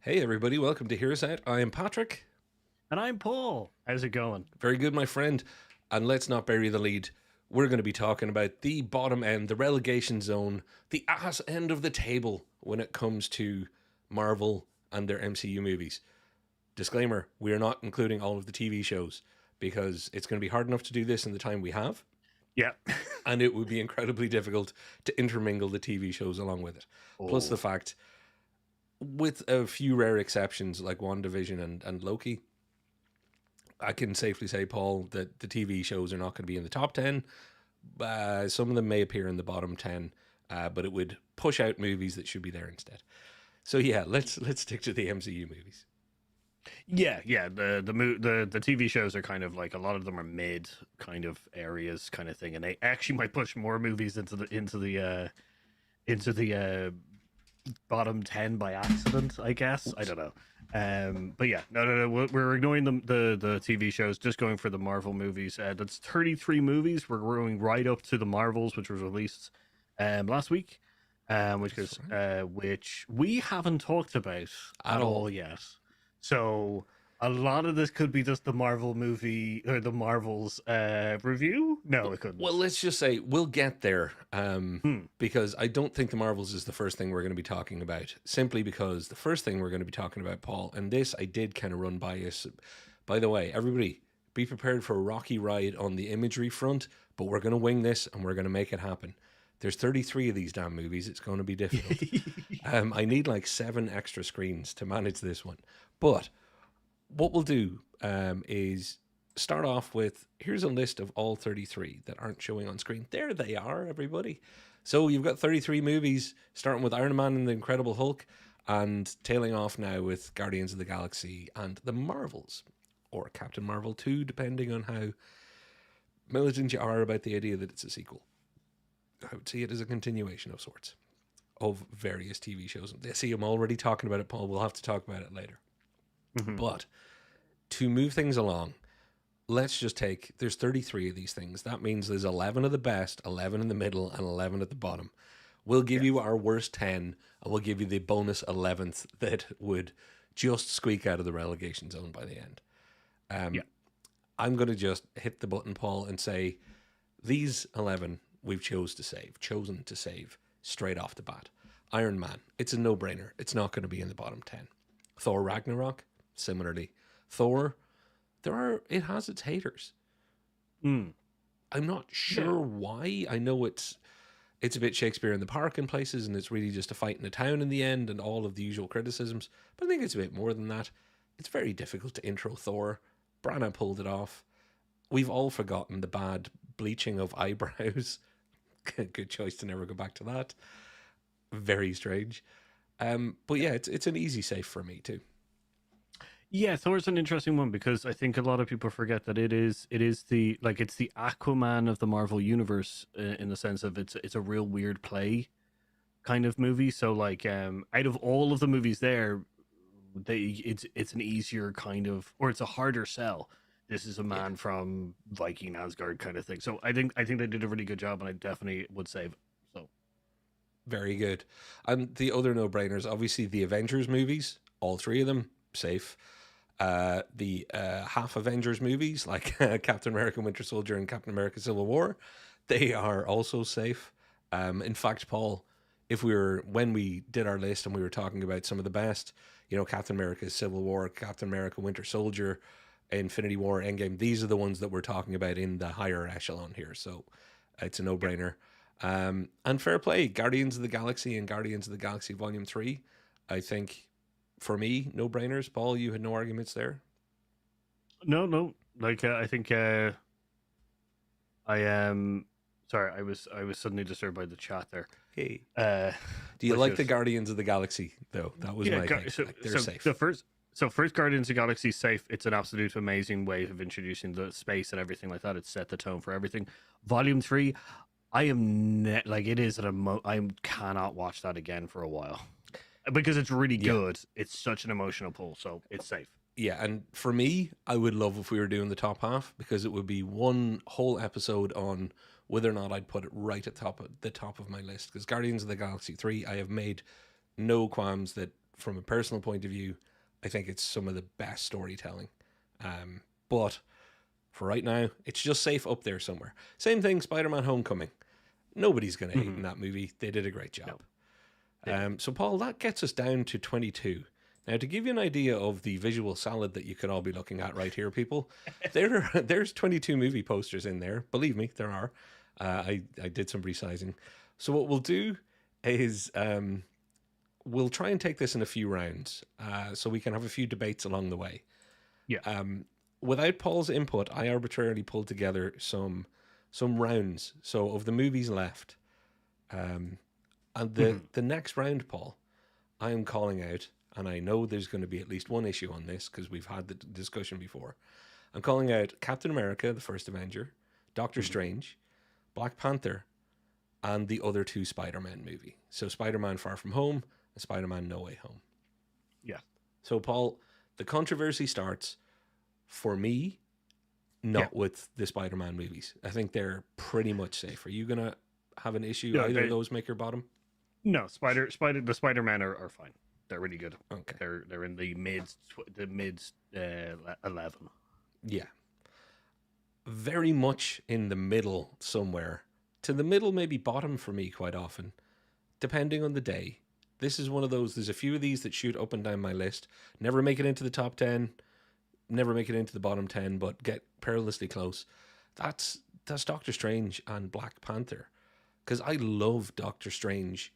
Hey, everybody, welcome to Here's Out. I am Patrick. And I'm Paul. How's it going? Very good, my friend. And let's not bury the lead. We're going to be talking about the bottom end, the relegation zone, the ass end of the table when it comes to Marvel and their MCU movies. Disclaimer, we are not including all of the TV shows because it's going to be hard enough to do this in the time we have, Yeah. and it would be incredibly difficult to intermingle the TV shows along with it. Plus the Oh, fact, with a few rare exceptions like WandaVision and Loki, I can safely say, Paul, that the TV shows are not going to be in the top 10. Some of them may appear in the bottom 10, but it would push out movies that should be there instead. So yeah, let's stick to the MCU movies. yeah. The TV shows are kind of like a lot of them are mid kind of areas kind of thing, and they actually might push more movies into the bottom 10 by accident. I guess I don't know. But yeah, no. We're ignoring the TV shows, just going for the Marvel movies. That's 33 movies. We're going right up to the Marvels, which was released last week. Which we haven't talked about At at all. all yet. So a lot of this could be just the Marvel movie or the Marvels review. No, it couldn't. Well, let's just say we'll get there, Hmm. because I don't think the Marvels is the first thing we're going to be talking about. Simply because the first thing we're going to be talking about, Paul, and this I did kind of run by us. By the way, everybody, be prepared for a rocky ride on the imagery front, but we're going to wing this and we're going to make it happen. There's 33 of these damn movies. It's going to be difficult. I need like 7 extra screens to manage this one. But what we'll do is start off with here's a list of all 33 that aren't showing on screen. There they are, everybody. So you've got 33 movies, starting with Iron Man and the Incredible Hulk, and tailing off now with Guardians of the Galaxy and the Marvels, or Captain Marvel 2, depending on how militant you are about the idea that it's a sequel. I would see it as a continuation of sorts of various TV shows. I see I'm already talking about it, Paul. We'll have to talk about it later. Mhm. But to move things along, let's just take there's 33 of these things. That means there's 11 of the best, 11 in the middle, and 11 at the bottom. We'll give you Yes. our worst 10, and we'll give you the bonus 11th that would just squeak out of the relegation zone by the end. Yeah. I'm going to just hit the button, Paul, and say these 11 we've chosen to save straight off the bat. Iron Man, it's a no-brainer. It's not going to be in the bottom 10. Thor Ragnarok, similarly. Thor, it has its haters. Mm. I'm not Yeah. sure why. I know it's a bit Shakespeare in the Park in places, and it's really just a fight in a town in the end, and all of the usual criticisms. But I think it's a bit more than that. It's very difficult to intro Thor. Branagh pulled it off. We've all forgotten the bad bleaching of eyebrows. Good choice to never go back to that. Very strange. But yeah, it's an easy safe for me too. Yeah, Thor's an interesting one because I think a lot of people forget that it is it's the Aquaman of the Marvel universe in the sense of it's a real weird play kind of movie. So out of all of the movies there, it's an easier kind of, or it's a harder sell. This is a Yeah, man from Viking Asgard kind of thing. So I think they did a really good job, and I definitely would save it. So very good. And the other no-brainers, obviously the Avengers movies, all 3 of them safe. The half Avengers movies, like Captain America, Winter Soldier, and Captain America: Civil War, they are also safe. In fact, Paul, if we were when we did our list and we were talking about some of the best, Captain America: Civil War, Captain America: Winter Soldier, Infinity War, Endgame, these are the ones that we're talking about in the higher echelon here. So it's a yeah. no-brainer. And fair play, Guardians of the Galaxy and Guardians of the Galaxy Volume 3, I think for me, no brainers. Paul, you had no arguments there. No. I think I am. Sorry, I was suddenly disturbed by the chat there. Hey, Uh, do you which like the is Guardians of the Galaxy though? That was yeah. my thing. So Like they're so safe. the first. So first Guardians of the Galaxy is safe. It's an absolute amazing way of introducing the space and everything like that. It set the tone for everything. Volume 3, I am it is I cannot watch that again for a while because it's really Yeah, good. It's such an emotional pull, so it's safe. yeah. And for me, I would love if we were doing the top half because it would be one whole episode on whether or not I'd put it right at the top of my list. Because Guardians of the Galaxy 3, I have made no qualms that from a personal point of view, I think it's some of the best storytelling. But for right now, it's just safe up there somewhere. Same thing, Spider-Man Homecoming. Nobody's going to hate in that movie. They did a great job. No. So, Paul, that gets us down to 22. Now, to give you an idea of the visual salad that you could all be looking at right here, people, there's 22 movie posters in there. Believe me, there are. I did some resizing. So what we'll do is we'll try and take this in a few rounds so we can have a few debates along the way. Yeah. Without Paul's input, I arbitrarily pulled together some rounds. So of the movies left, and the next round, Paul, I am calling out, and I know there's going to be at least one issue on this because we've had the discussion before. I'm calling out Captain America, the first Avenger, Doctor Strange, Black Panther, and the other two Spider-Man movie. So Spider-Man Far From Home and Spider-Man No Way Home. Yeah. So, Paul, the controversy starts, for me, not with the Spider-Man movies. I think they're pretty much safe. Are you going to have an issue? Either of those make your bottom? No, the Spider-Man are fine. They're really good. Okay. They're in the mid 11. Yeah. Very much in the middle somewhere. To the middle, maybe bottom for me quite often, depending on the day. This is one of those, there's a few of these that shoot up and down my list. Never make it into the top 10, never make it into the bottom 10, but get perilously close. That's Doctor Strange and Black Panther. Because I love Doctor Strange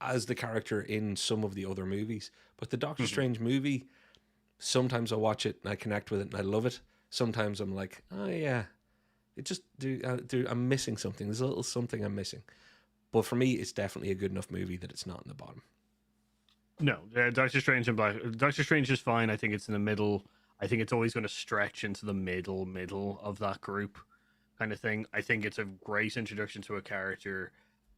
as the character in some of the other movies. But the Doctor Strange movie, sometimes I watch it and I connect with it and I love it. Sometimes I'm like, oh yeah, it just I'm missing something. There's a little something I'm missing. But for me, it's definitely a good enough movie that it's not in the bottom. No, Doctor Strange and Doctor Strange is fine. I think it's in the middle. I think it's always going to stretch into the middle of that group kind of thing. I think it's a great introduction to a character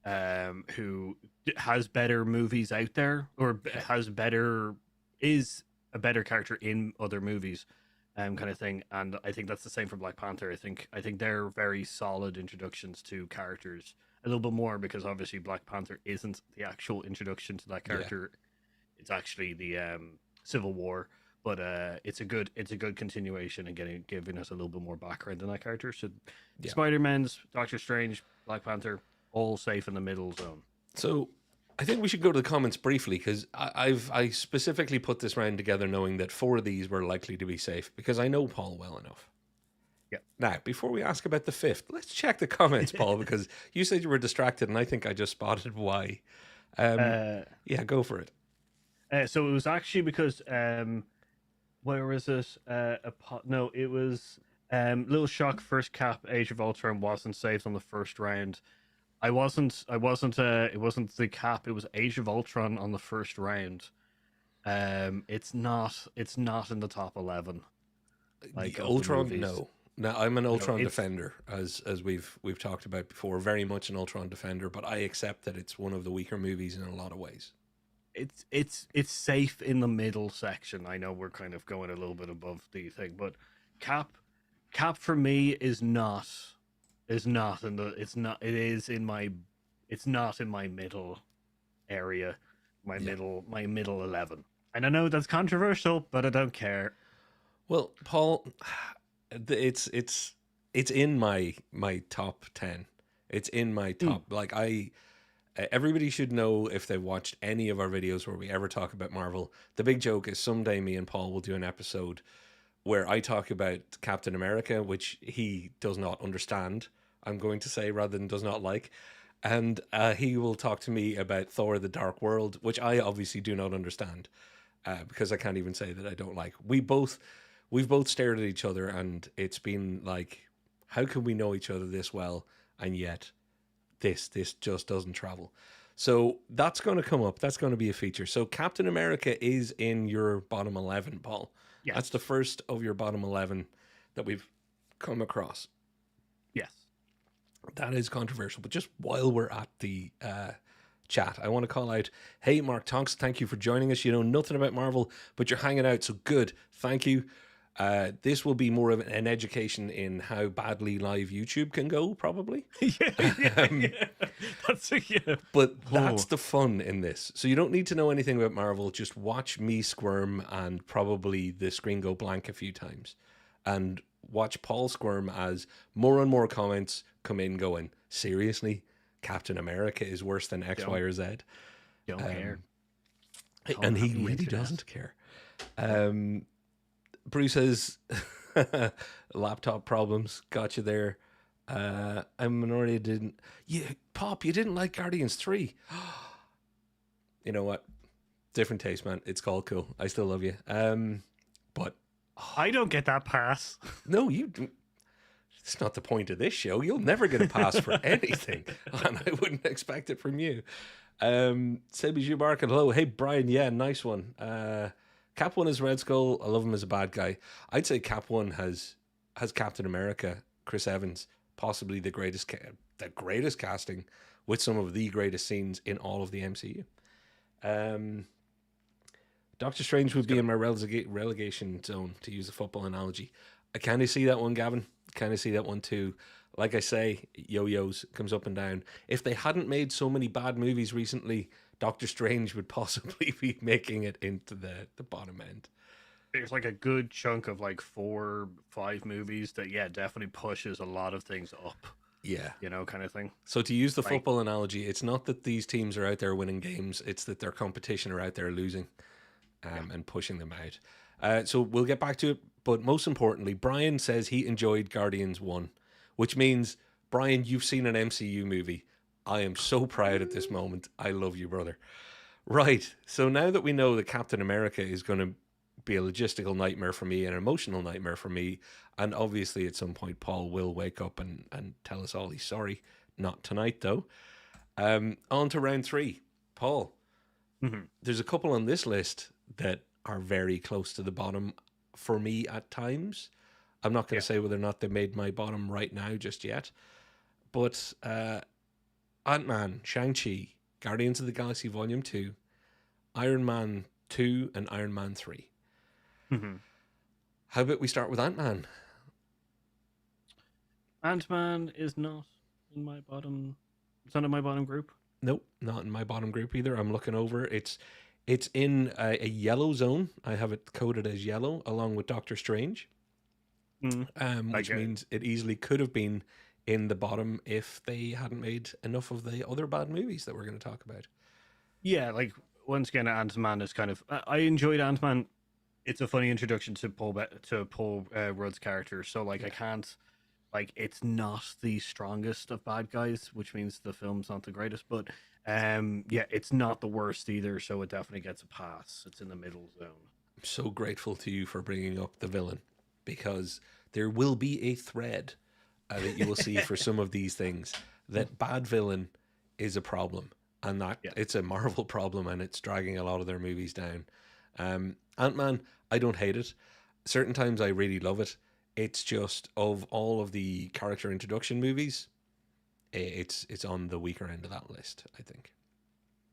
who has better movies out there, or is a better character in other movies, kind of thing. And I think that's the same for Black Panther. I think they're very solid introductions to characters. A little bit more because obviously Black Panther isn't the actual introduction to that character. Yeah. It's actually the Civil War, but it's a good continuation and giving us a little bit more background on that character. So Spider-Man's, Doctor Strange, Black Panther, all safe in the middle zone. So I think we should go to the comments briefly because I specifically put this round together knowing that 4 of these were likely to be safe because I know Paul well enough. Yeah. Now, before we ask about the 5th, let's check the comments, Paul, because you said you were distracted, and I think I just spotted why. Yeah, go for it. So it was actually because where was it? No, it was Little Shock First Cap Age of Ultron wasn't saved on the first round. It wasn't the Cap. It was Age of Ultron on the first round. It's not in the top 11. Like Ultron, no. Now, I'm an Ultron defender, as we've talked about before. Very much an Ultron defender, but I accept that it's one of the weaker movies in a lot of ways. It's safe in the middle section. I know we're kind of going a little bit above the thing, but Cap for me is not in my middle area, my middle 11. And I know that's controversial, but I don't care. Well, Paul, it's in my top 10. It's in my top. Like everybody should know if they've watched any of our videos where we ever talk about Marvel. The big joke is someday me and Paul will do an episode where I talk about Captain America, which he does not understand, I'm going to say, rather than does not like. And he will talk to me about Thor: The Dark World, which I obviously do not understand because I can't even say that I don't like. We've both stared at each other and it's been like, how can we know each other this well and yet this just doesn't travel? So that's going to come up. That's going to be a feature. So Captain America is in your bottom 11, Paul. Yes. That's the first of your bottom 11 that we've come across. Yes. That is controversial. But just while we're at the chat, I want to call out, hey, Mark Tonks, thank you for joining us. You know nothing about Marvel, but you're hanging out, so good. Thank you. This will be more of an education in how badly live YouTube can go, probably. Yeah. That's yeah. But that's Oh. the fun in this. So you don't need to know anything about Marvel. Just watch me squirm and probably the screen go blank a few times. And watch Paul squirm as more and more comments come in going, seriously? Captain America is worse than X, Y, or Z? Don't care. And he have the really internet. doesn't care. Bruce says, laptop problems, got you there. I'm Minority didn't. Yeah, Pop, you didn't like Guardians 3. You know what? Different taste, man. It's called cool. I still love you. But I don't get that pass. no, you. It's not the point of this show. You'll never get a pass for anything, and I wouldn't expect it from you. Sebi Jubark and hello. Hey, Brian. Yeah, nice one. Cap One is Red Skull. I love him as a bad guy. I'd say Cap One has Captain America, Chris Evans, possibly the greatest casting with some of the greatest scenes in all of the MCU. Doctor Strange would be in my relegation zone, to use a football analogy. I kind of see that one, Gavin. Kind of see that one too. Like I say, yo-yos, comes up and down. If they hadn't made so many bad movies recently, Doctor Strange would possibly be making it into the bottom end. There's like a good chunk of like 4-5 movies that definitely pushes a lot of things up. Yeah. Kind of thing. So to use the football analogy, it's not that these teams are out there winning games, it's that their competition are out there losing and pushing them out. So we'll get back to it. But most importantly, Brian says he enjoyed Guardians 1, which means, Brian, you've seen an MCU movie. I am so proud at this moment. I love you, brother. Right. So now that we know that Captain America is going to be a logistical nightmare for me, an emotional nightmare for me, and obviously at some point Paul will wake up and tell us all he's sorry. Not tonight, though. On to round 3. Paul, there's a couple on this list that are very close to the bottom for me at times. I'm not going to say whether or not they made my bottom right now just yet. But Ant-Man, Shang-Chi, Guardians of the Galaxy Volume 2, Iron Man 2, and Iron Man 3. How about we start with Ant-Man? Ant-Man is not in my bottom. It's not in my bottom group. Nope, not in my bottom group either. I'm looking over. It's in a yellow zone. I have it coded as yellow, along with Doctor Strange, which means it easily could have been in the bottom if they hadn't made enough of the other bad movies that we're going to talk about. Yeah, like once again, Ant-Man is kind of. I enjoyed Ant-Man. It's a funny introduction to Paul Rudd's character. So like, I can't. Like, it's not the strongest of bad guys, which means the film's not the greatest. But it's not the worst either. So it definitely gets a pass. It's in the middle zone. I'm so grateful to you for bringing up the villain, because there will be a thread that you will see for some of these things, that bad villain is a problem, and that it's a Marvel problem, and it's dragging a lot of their movies down. Ant-Man, I don't hate it. Certain times I really love it. It's just, of all of the character introduction movies, it's on the weaker end of that list, I think.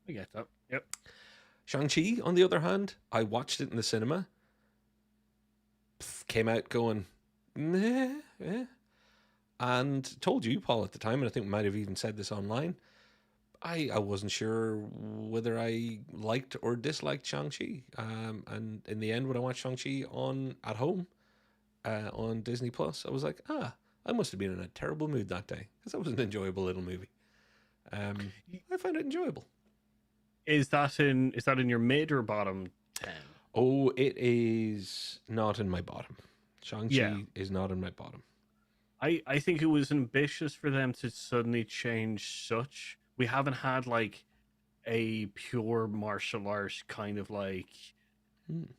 I get that. Yep. Shang-Chi, on the other hand, I watched it in the cinema. Came out going, meh, and told you, Paul, at the time, and I think we might have even said this online, I wasn't sure whether I liked or disliked Shang-Chi. And in the end, when I watched Shang-Chi at home on Disney Plus, I was like, I must have been in a terrible mood that day, because that was an enjoyable little movie. I found it enjoyable. Is that in your mid or bottom 10? Oh, it is not in my bottom. Shang-Chi is not in my bottom. I think it was ambitious for them to suddenly change such. We haven't had like a pure martial arts kind of like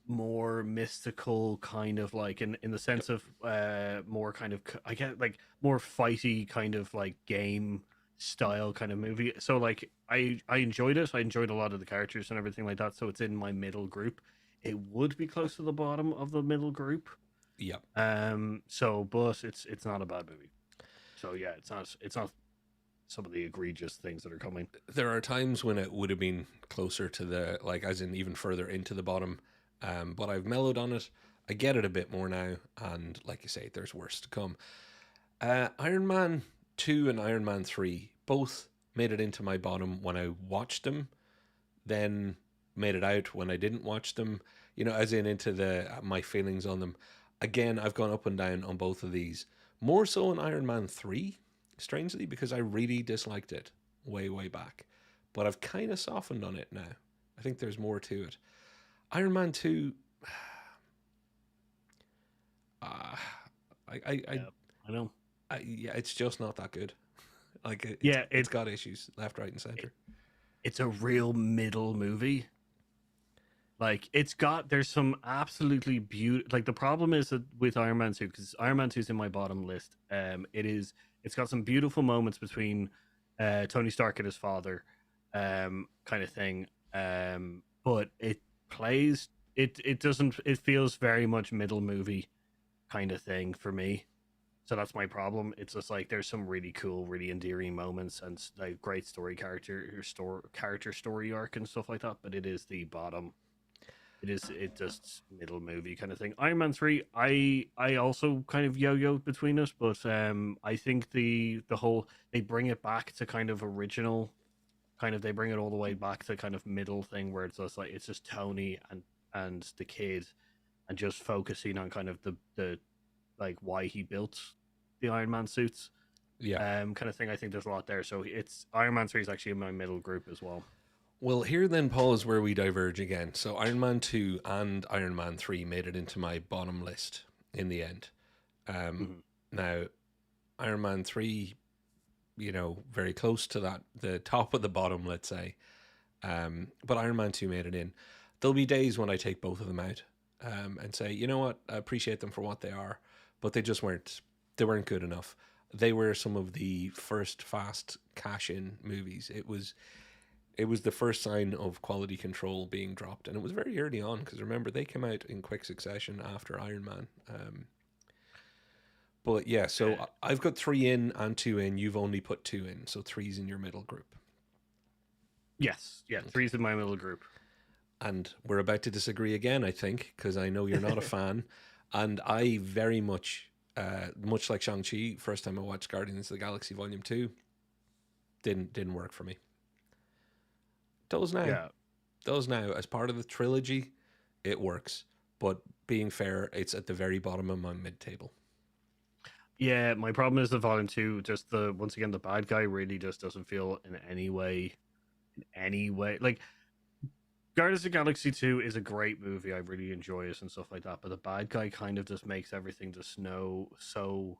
more mystical kind of like in the sense of more kind of, I get like more fighty kind of like game style kind of movie. So like I enjoyed it. I enjoyed a lot of the characters and everything like that. So it's in my middle group. It would be close to the bottom of the middle group. Yeah. But it's not a bad movie. So yeah, it's not some of the egregious things that are coming. There are times when it would have been closer to the, like, as in even further into the bottom. But I've mellowed on it. I get it a bit more now, and like you say, there's worse to come. Iron Man 2 and Iron Man 3 both made it into my bottom when I watched them, then made it out when I didn't watch them, as in into the my feelings on them. Again, I've gone up and down on both of these. More so in Iron Man 3, strangely, because I really disliked it way, way back. But I've kind of softened on it now. I think there's more to it. Iron Man 2, uh, Yeah, I know. yeah, it's just not that good. Like Yeah, it's got issues left, right, and center. it's a real middle movie. Like there's some absolutely beautiful. Like the problem is that with Iron Man 2, because Iron Man 2 is in my bottom list. It's got some beautiful moments between Tony Stark and his father, kind of thing. But it doesn't, it feels very much middle movie kind of thing for me. So that's my problem. It's just like there's some really cool, really endearing moments and like great character story arc and stuff like that. But it is the bottom. It just middle movie kind of thing. Iron Man 3, I also kind of yo-yo between us, but I think the whole, they bring it back to kind of original, kind of, they bring it all the way back to kind of middle thing where it's just Tony and the kid, and just focusing on kind of the like why he built the Iron Man suits, Yeah. kind of thing. I think there's a lot there. So it's Iron Man 3 is actually in my middle group as well. Well, here then, Paul, is where we diverge again. So Iron Man 2 and Iron Man 3 made it into my bottom list in the end. Mhm. Now, Iron Man 3, very close to that, the top of the bottom, let's say. But Iron Man 2 made it in. There'll be days when I take both of them out and say, you know what, I appreciate them for what they are, but they weren't good enough. They were some of the first fast cash-in movies. It was the first sign of quality control being dropped, and it was very early on because remember they came out in quick succession after Iron Man. But yeah, so I've got 3 in and 2 in. You've only put 2 in, so 3's in your middle group. Yes, yeah, 3's in my middle group. And we're about to disagree again, I think, because I know you're not a fan, and I very much, much like Shang-Chi, first time I watched Guardians of the Galaxy Volume 2, didn't work for me. Does now. Yeah, Does now. As part of the trilogy, it works. But being fair, it's at the very bottom of my mid-table. yeah. My problem is the volume 2. Just once again, the bad guy really just doesn't feel in any way, like Guardians of the Galaxy 2 is a great movie. I really enjoy it and stuff like that. But the bad guy kind of just makes everything just so.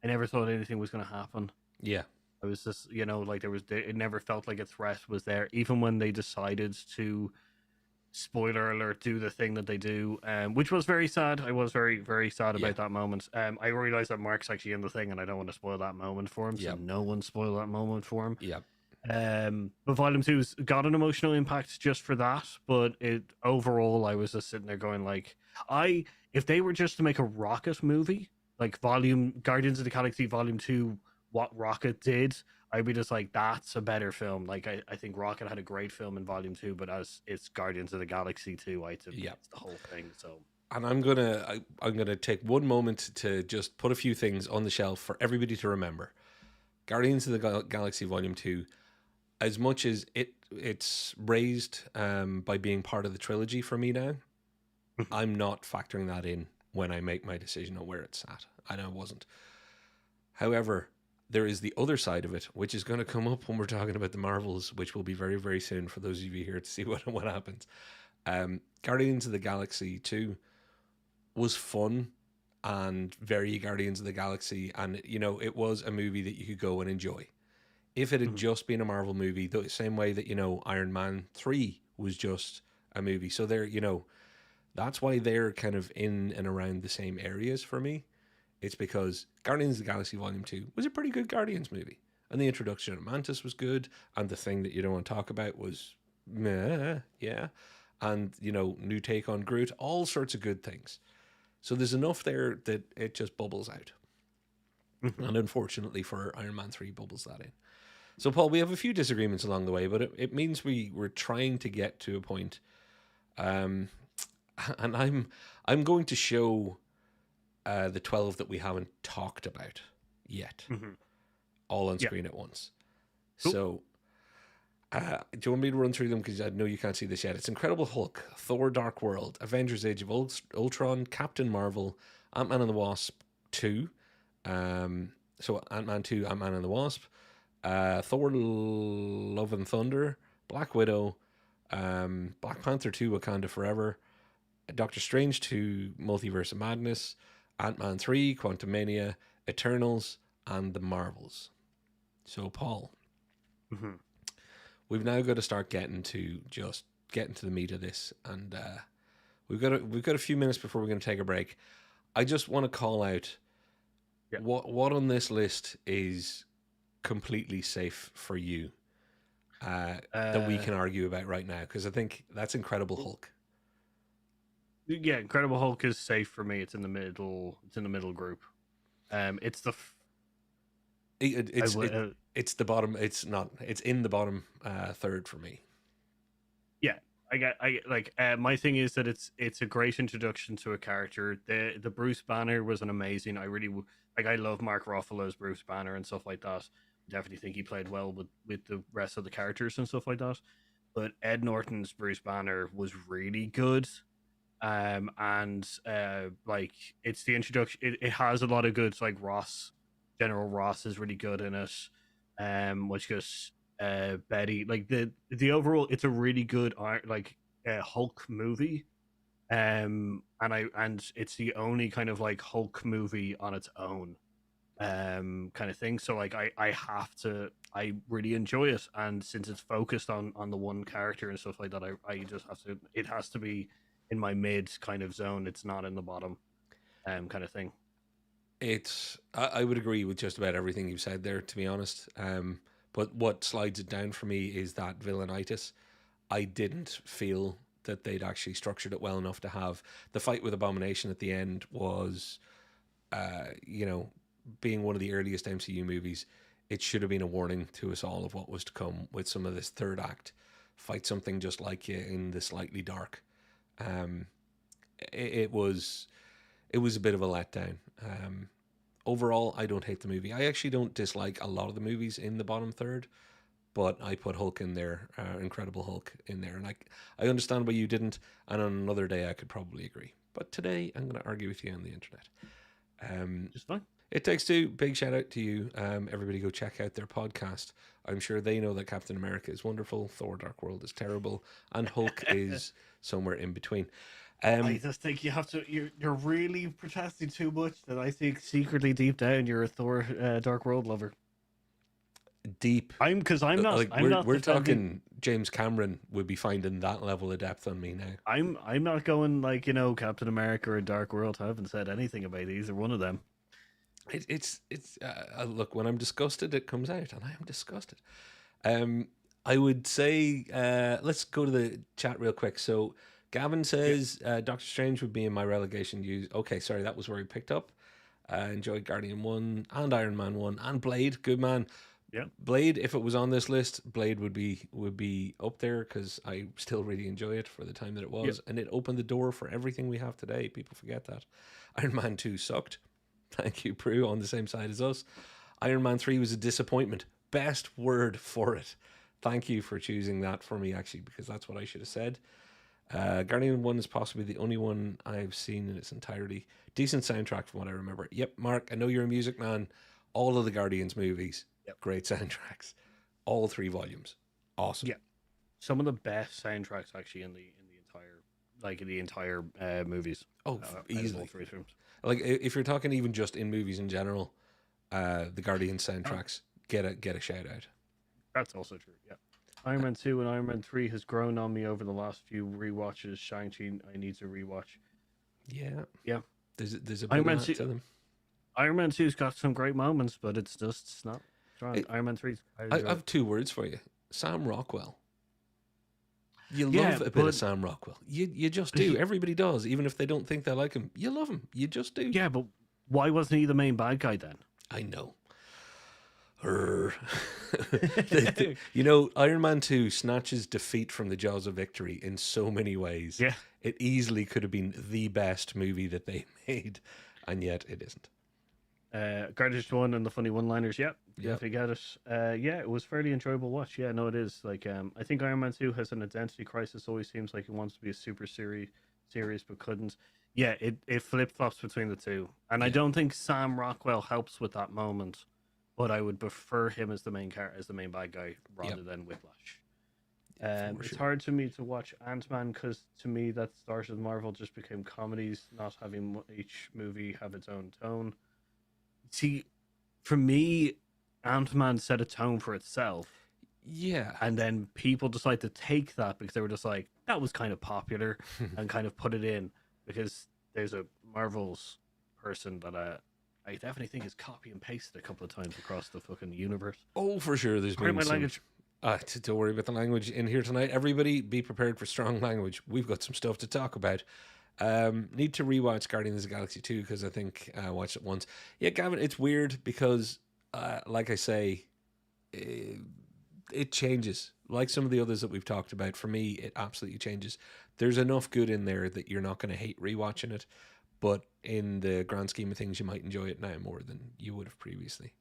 I never thought anything was going to happen. Yeah. I was just, like it never felt like a threat was there, even when they decided to, spoiler alert, do the thing that they do, which was very sad. I was very, very sad about that moment. I realized that Mark's actually in the thing, and I don't want to spoil that moment for him, so no one spoil that moment for him. Yeah. But Volume 2's got an emotional impact just for that, but overall, I was just sitting there going like, if they were just to make a Rocket movie, like Guardians of the Galaxy Volume 2, what Rocket did, I'd be just like, that's a better film. Like I think Rocket had a great film in Volume 2, but as it's Guardians of the Galaxy 2, it's the whole thing. So, and I'm gonna take one moment to just put a few things on the shelf for everybody to remember. Guardians of the Galaxy Volume 2, as much as it's raised by being part of the trilogy for me now, I'm not factoring that in when I make my decision on where it's at. I know I wasn't. However, there is the other side of it, which is going to come up when we're talking about the Marvels, which will be very, very soon for those of you here to see what happens. Guardians of the Galaxy 2 was fun and very Guardians of the Galaxy, and it was a movie that you could go and enjoy. If it had just been a Marvel movie, the same way that Iron Man 3 was just a movie, so that's why they're kind of in and around the same areas for me. It's because Guardians of the Galaxy Volume 2 was a pretty good Guardians movie. And the introduction of Mantis was good. And the thing that you don't want to talk about was meh, yeah. And, new take on Groot, all sorts of good things. So there's enough there that it just bubbles out. And unfortunately for Iron Man 3, bubbles that in. So, Paul, we have a few disagreements along the way, but it means we're trying to get to a point. and I'm going to show the 12 that we haven't talked about yet, all on Yeah. screen at once. Cool. So, do you want me to run through them? Because I know you can't see this yet. It's Incredible Hulk, Thor: Dark World, Avengers: Age of Ultron, Captain Marvel, Ant-Man and the Wasp 2. So Ant-Man 2, Ant-Man and the Wasp, Thor: Love and Thunder, Black Widow, Black Panther 2, Wakanda Forever, Doctor Strange 2, Multiverse of Madness, Ant-Man 3, Quantumania, Eternals, and The Marvels. So, Paul, we've now got to start getting to the meat of this, and we've got a few minutes before we're going to take a break. I just want to call out what on this list is completely safe for you that we can argue about right now, because I think that's Incredible Hulk. Yeah, Incredible Hulk is safe for me. It's in the middle. It's in the middle group. It's the. It's the bottom. It's not. It's in the bottom third for me. Yeah, my thing is that it's a great introduction to a character. The Bruce Banner was an amazing. I really I love Mark Ruffalo's Bruce Banner and stuff like that. Definitely think he played well with the rest of the characters and stuff like that. But Ed Norton's Bruce Banner was really good. It's the introduction. It has a lot of goods, like General Ross is really good in it. Which goes Betty, like the overall, it's a really good Hulk movie. And it's the only kind of like Hulk movie on its own, kind of thing. So like I really enjoy it, and since it's focused on the one character and stuff like that, I just have to. It has to be in my mid kind of zone. It's not in the bottom, kind of thing. I would agree with just about everything you've said there, to be honest. But what slides it down for me is that villainitis. I didn't feel that they'd actually structured it well enough to have the fight with Abomination at the end was, being one of the earliest MCU movies, it should have been a warning to us all of what was to come with some of this third act. Fight something just like you in the slightly dark. It was a bit of a letdown. Overall, I don't hate the movie. I actually don't dislike a lot of the movies in the bottom third, but I put Hulk in there, Incredible Hulk in there, and I understand why you didn't, and on another day I could probably agree. But today I'm going to argue with you on the internet. Just fine. It Takes Two, big shout out to you. Everybody go check out their podcast. I'm sure they know that Captain America is wonderful, Thor: Dark World is terrible, and Hulk is somewhere in between. I just think you have to. You're really protesting too much. That I think secretly deep down you're a Thor Dark World lover. Deep. I'm not. Like I'm not we're talking. James Cameron would be finding that level of depth on me now. I'm not going like Captain America or Dark World. I haven't said anything about either one of them. It's look, when I'm disgusted, it comes out, and I am disgusted. I would say let's go to the chat real quick. So Gavin says Doctor Strange would be in my relegation use. Okay, sorry, that was where he picked up. Enjoyed Guardian 1 and Iron Man 1 and Blade. Good man. Yeah. Blade, if it was on this list, Blade would be up there because I still really enjoy it for the time that it was, and it opened the door for everything we have today. People forget that. Iron Man 2 sucked. Thank you, Prue, on the same side as us. Iron Man 3 was a disappointment. Best word for it. Thank you for choosing that for me, actually, because that's what I should have said. Guardian 1 is possibly the only one I've seen in its entirety. Decent soundtrack from what I remember. Yep, Mark, I know you're a music man. All of the Guardians movies, great soundtracks. All 3 volumes. Awesome. Yeah. Some of the best soundtracks actually in the entire movies. Oh, easily. 3 films. Like if you're talking even just in movies in general, the Guardian soundtracks get a shout out. That's also true. Yeah. Iron Man 2 and Iron Man 3 has grown on me over the last few rewatches. Shang-Chi, I need to rewatch. Yeah. Yeah. There's a bit of that to them. Iron Man 2's got some great moments, but it's not strong. Iron Man 3's... I have 2 words for you. Sam Rockwell. You love a bit of Sam Rockwell. You just do. Everybody does, even if they don't think they like him. You love him. You just do. Yeah, but why wasn't he the main bad guy then? I know. Her. Iron Man 2 snatches defeat from the jaws of victory in so many ways. Yeah. It easily could have been the best movie that they made, and yet it isn't. Garbage one and the funny one-liners. Yeah, Yep. definitely get it. Yeah, it was fairly enjoyable watch. Yeah, no, it is. Like, I think Iron Man 2 has an identity crisis. Always seems like he wants to be a super serious, but couldn't. Yeah, it flip flops between the two, and I Yeah. don't think Sam Rockwell helps with that moment. But I would prefer him as the as the main bad guy rather Yep. than Whiplash. For It's sure. hard to me to watch Ant-Man because to me that started Marvel just became comedies, not having each movie have its own tone. See, for me, Ant-Man set a tone for itself, Yeah. and then people decide to take that because they were just like, that was kind of popular, and kind of put it in because there's a Marvel's person that I definitely think is copy and pasted a couple of times across the fucking universe. Oh, for sure. There's Pardon been my some. language. Don't worry about the language in here tonight. Everybody, be prepared for strong language. We've got some stuff to talk about. Need to rewatch Guardians of the Galaxy 2 because I think I watched it once. Yeah, Gavin, it's weird because, like I say, it changes. Like some of the others that we've talked about, for me, it absolutely changes. There's enough good in there that you're not going to hate rewatching it, but in the grand scheme of things, you might enjoy it now more than you would have previously.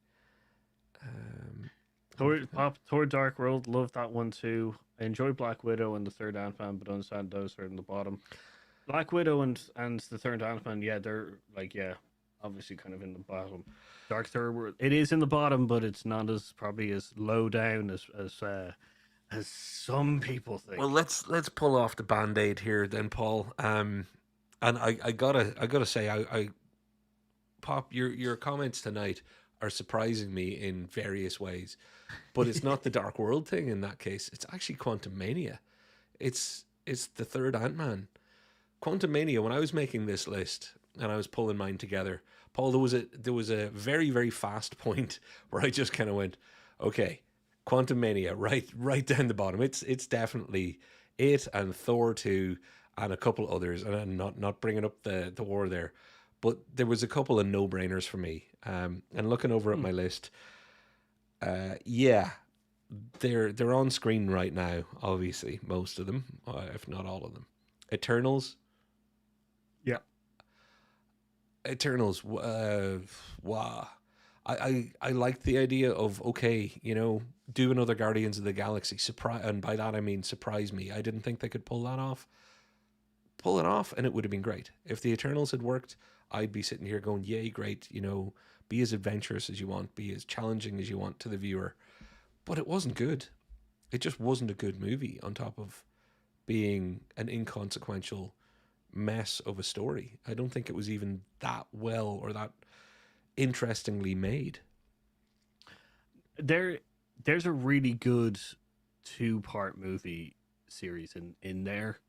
Thor Dark World, love that one too. I enjoy Black Widow and the third Ant-Man, but understand those are in the bottom. Black Widow and the third Ant-Man, yeah, they're like, yeah, obviously kind of in the bottom. Dark Third World, it is in the bottom, but it's not as probably as low down as some people think. Well, let's pull off the band-aid here then, Paul. And I gotta say, I Pop, your comments tonight are surprising me in various ways, but it's not the Dark World thing in that case. It's actually Quantum Mania. It's the third Ant-Man. Quantum Mania. When I was making this list and I was pulling mine together, Paul, there was a very very fast point where I just kind of went, okay, Quantum Mania, right down the bottom. It's definitely it and Thor 2 and a couple others, and I'm not bringing up the war there, but there was a couple of no brainers for me. And looking over at my list, yeah, they're on screen right now. Obviously, most of them, if not all of them. Eternals. Yeah. Eternals. Wow. I like the idea of, okay, do another Guardians of the Galaxy. Surprise, and by that I mean surprise me. I didn't think they could pull that off. Pull it off, and it would have been great. If the Eternals had worked, I'd be sitting here going, yay, great. Be as adventurous as you want, be as challenging as you want to the viewer. But it wasn't good. It just wasn't a good movie. On top of being an inconsequential mess of a story, I don't think it was even that well or that interestingly made. There's a really good 2-part movie series in there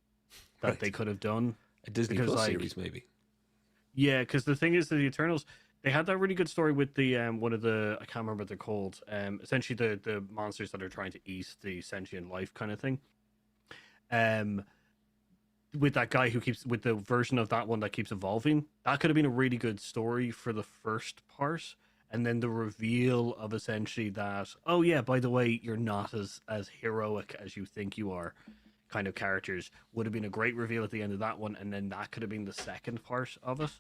that Right. they could have done. A Disney Because, Plus like, series, maybe. Yeah, because the thing is that the Eternals, they had that really good story with the one of the, I can't remember what they're called, essentially the monsters that are trying to eat the sentient life kind of thing. With that guy who keeps, with the version of that one that keeps evolving, that could have been a really good story for the first part, and then the reveal of essentially that, oh yeah, by the way, you're not as heroic as you think you are, kind of characters, would have been a great reveal at the end of that one, and then that could have been the second part of it.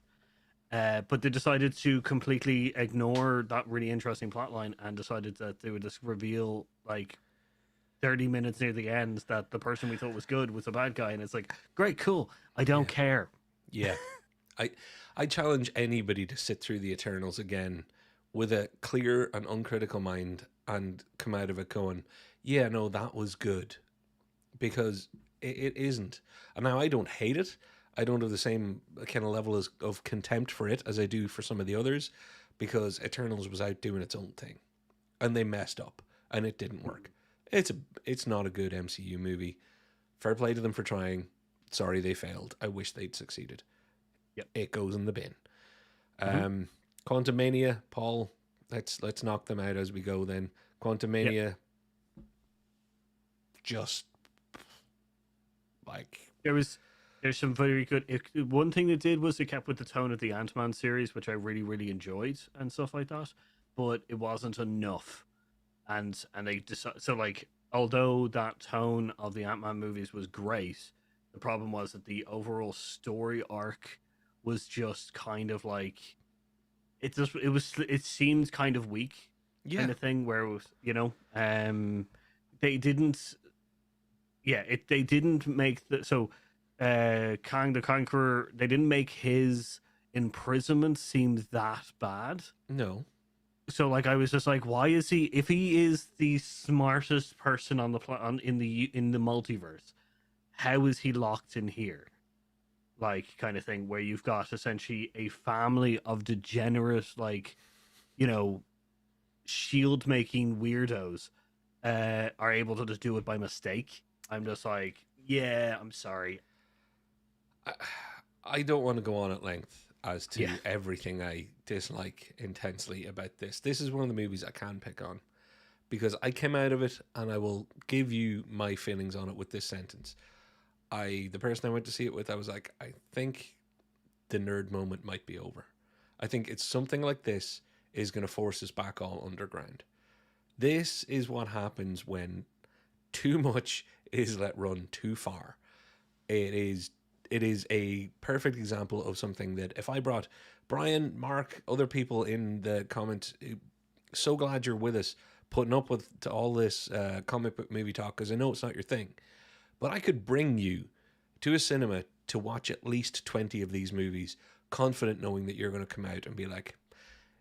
But they decided to completely ignore that really interesting plotline and decided that they would just reveal like 30 minutes near the end that the person we thought was good was a bad guy, and it's like, great, cool, I don't care. Yeah. I challenge anybody to sit through the Eternals again with a clear and uncritical mind and come out of it going, yeah, no, that was good. Because it isn't. And now I don't hate it. I don't have the same kind of level of contempt for it as I do for some of the others, because Eternals was out doing its own thing. And they messed up. And it didn't work. It's not a good MCU movie. Fair play to them for trying. Sorry they failed. I wish they'd succeeded. Yep. It goes in the bin. Quantum Mania, Paul, let's knock them out as we go then. Quantum Mania, just like... There's some very good... one thing they did was they kept with the tone of the Ant-Man series, which I really, really enjoyed and stuff like that. but it wasn't enough. And they decided, so like, although that tone of the Ant-Man movies was great, the problem was that the overall story arc was just kind of like, it seemed kind of weak, Yeah. kind of thing, where it was, they didn't, they didn't make Kang the Conqueror, they didn't make his imprisonment seem that bad. No. So like, I was just like, why is he, if he is the smartest person on the in the multiverse, how is he locked in here? Like, kind of thing, where you've got essentially a family of degenerate, like, you know, shield making weirdos are able to just do it by mistake. I'm just like, yeah, I'm sorry. I, I don't want to go on at length as Yeah. to everything I dislike intensely about this. This is one of the movies I can pick on because I came out of it, and I will give you my feelings on it with this sentence. The person I went to see it with, I was like, I think the nerd moment might be over. I think it's something like this is going to force us back all underground. This is what happens when too much is let run too far. It is it is a perfect example of something that if I brought Brian, Mark, other people in the comments, so glad you're with us, putting up with all this comic book movie talk because I know it's not your thing, but I could bring you to a cinema to watch at least 20 of these movies, confident knowing that you're going to come out and be like,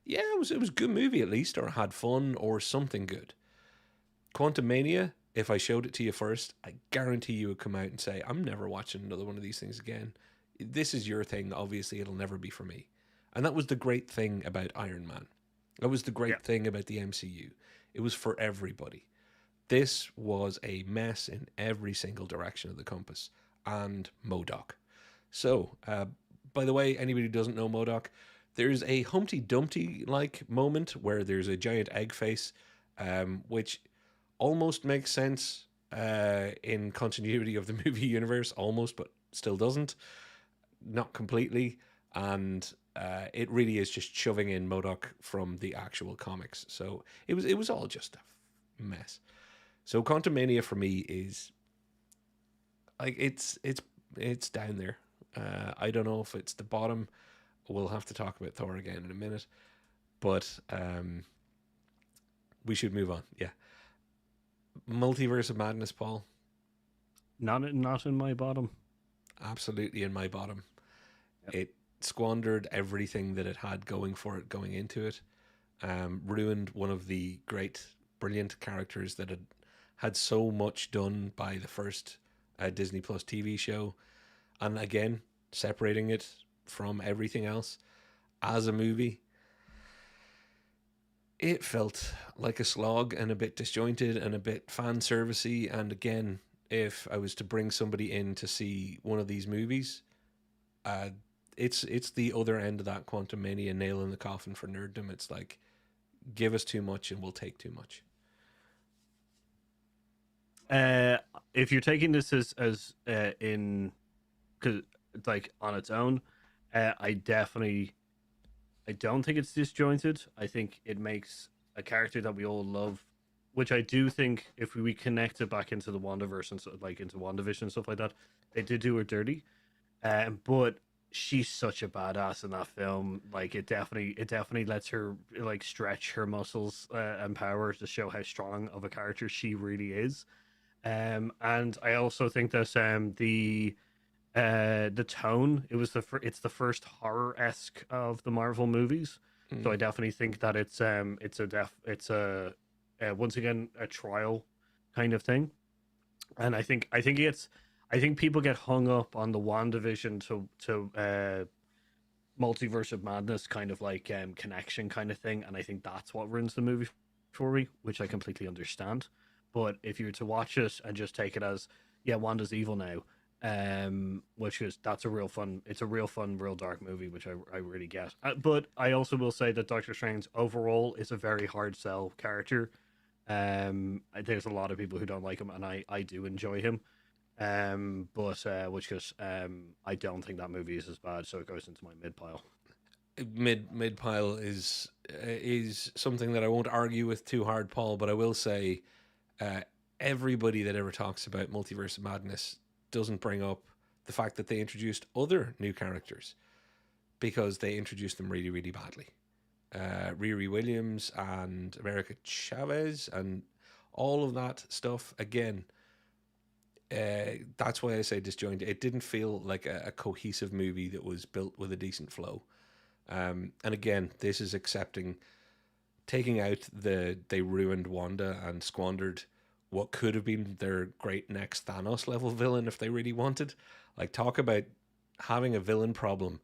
yeah, it was a good movie at least, or had fun, or something good. Quantum Mania, if I showed it to you first, I guarantee you would come out and say, I'm never watching another one of these things again. This is your thing. Obviously, it'll never be for me. And that was the great thing about Iron Man. That was the Yeah. great thing about the MCU. It was for everybody. This was a mess in every single direction of the compass. And MODOK. So, by the way, anybody who doesn't know MODOK, there's a Humpty Dumpty like moment where there's a giant egg face, which almost makes sense in continuity of the movie universe, almost, but still doesn't. Not completely. And it really is just shoving in MODOK from the actual comics. So it was all just a mess. So Quantumania for me is like it's down there. I don't know if it's the bottom. We'll have to talk about Thor again in a minute, but we should move on. Yeah, Multiverse of Madness, Paul. Not in my bottom. Absolutely in my bottom. Yep. It squandered everything that it had going for it going into it. Ruined one of the great, brilliant characters that had so much done by the first Disney Plus TV show, and again separating it from everything else as a movie. It felt like a slog and a bit disjointed and a bit fan servicey. And again, if I was to bring somebody in to see one of these movies, uh, it's the other end of that Quantum Mania nail in the coffin for nerddom. It's like, give us too much and we'll take too much. Uh, if you're taking this as in, because it's like on its own, I don't think it's disjointed. I think it makes a character that we all love, which I do think if we connect it back into the WandaVerse and so, like into WandaVision and stuff like that, they did do her dirty. But she's such a badass in that film. Like, it definitely lets her like stretch her muscles and power to show how strong of a character she really is. And I also think that the tone, it's the first horror esque of the Marvel movies. So Mm. I definitely think that it's a once again a trial kind of thing. And I think people get hung up on the WandaVision to Multiverse of Madness kind of like connection kind of thing, and I think that's what ruins the movie for me, which I completely understand. But if you were to watch it and just take it as, yeah, Wanda's evil now, which is that's a real fun, it's a real fun, real dark movie, which I really get. But I also will say that Doctor Strange overall is a very hard sell character. There's a lot of people who don't like him, and I do enjoy him. But which is I don't think that movie is as bad, so it goes into my mid pile. mid pile is something that I won't argue with too hard, Paul. But I will say, uh, everybody that ever talks about Multiverse of Madness doesn't bring up the fact that they introduced other new characters because they introduced them really, really badly. Riri Williams and America Chavez and all of that stuff. Again, that's why I say disjointed. It didn't feel like a cohesive movie that was built with a decent flow. And again, this is accepting taking out they ruined Wanda and squandered what could have been their great next Thanos level villain if they really wanted. Like, talk about having a villain problem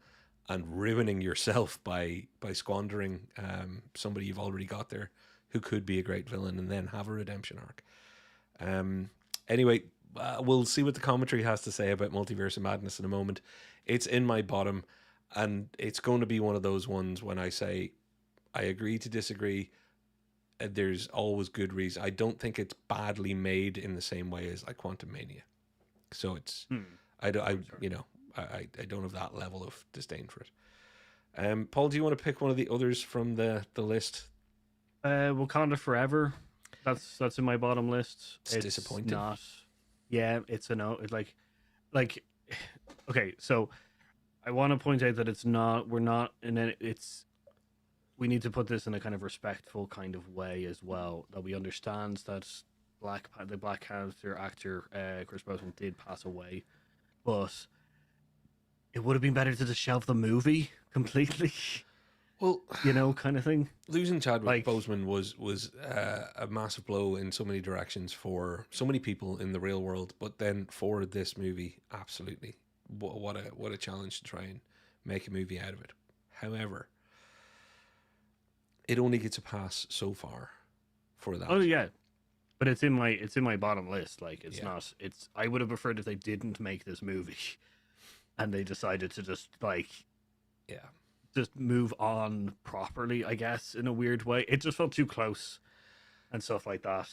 and ruining yourself by squandering somebody you've already got there who could be a great villain and then have a redemption arc. Anyway, we'll see what the commentary has to say about Multiverse of Madness in a moment. It's in my bottom, and it's going to be one of those ones when I say I agree to disagree. There's always good reason. I don't think it's badly made in the same way as like Quantum Mania. So it's I don't I don't have that level of disdain for it. Paul, do you want to pick one of the others from the list? Wakanda Forever. That's in my bottom list. It's disappointing. Not. Yeah, it's a no. It's like okay. So I want to point out that it's not. We're not in it. It's we need to put this in a kind of respectful kind of way as well. That we understand that the Black Panther actor Chris Boseman did pass away, but it would have been better to just shelve the movie completely. Well, kind of thing. Losing Chadwick Boseman was a massive blow in so many directions for so many people in the real world, but then for this movie, absolutely, what a challenge to try and make a movie out of it. However, it only gets a pass so far for that. Oh yeah, but it's in my bottom list. Like it's not. It's I would have preferred if they didn't make this movie, and they decided to just just move on properly, I guess, in a weird way. It just felt too close and stuff like that.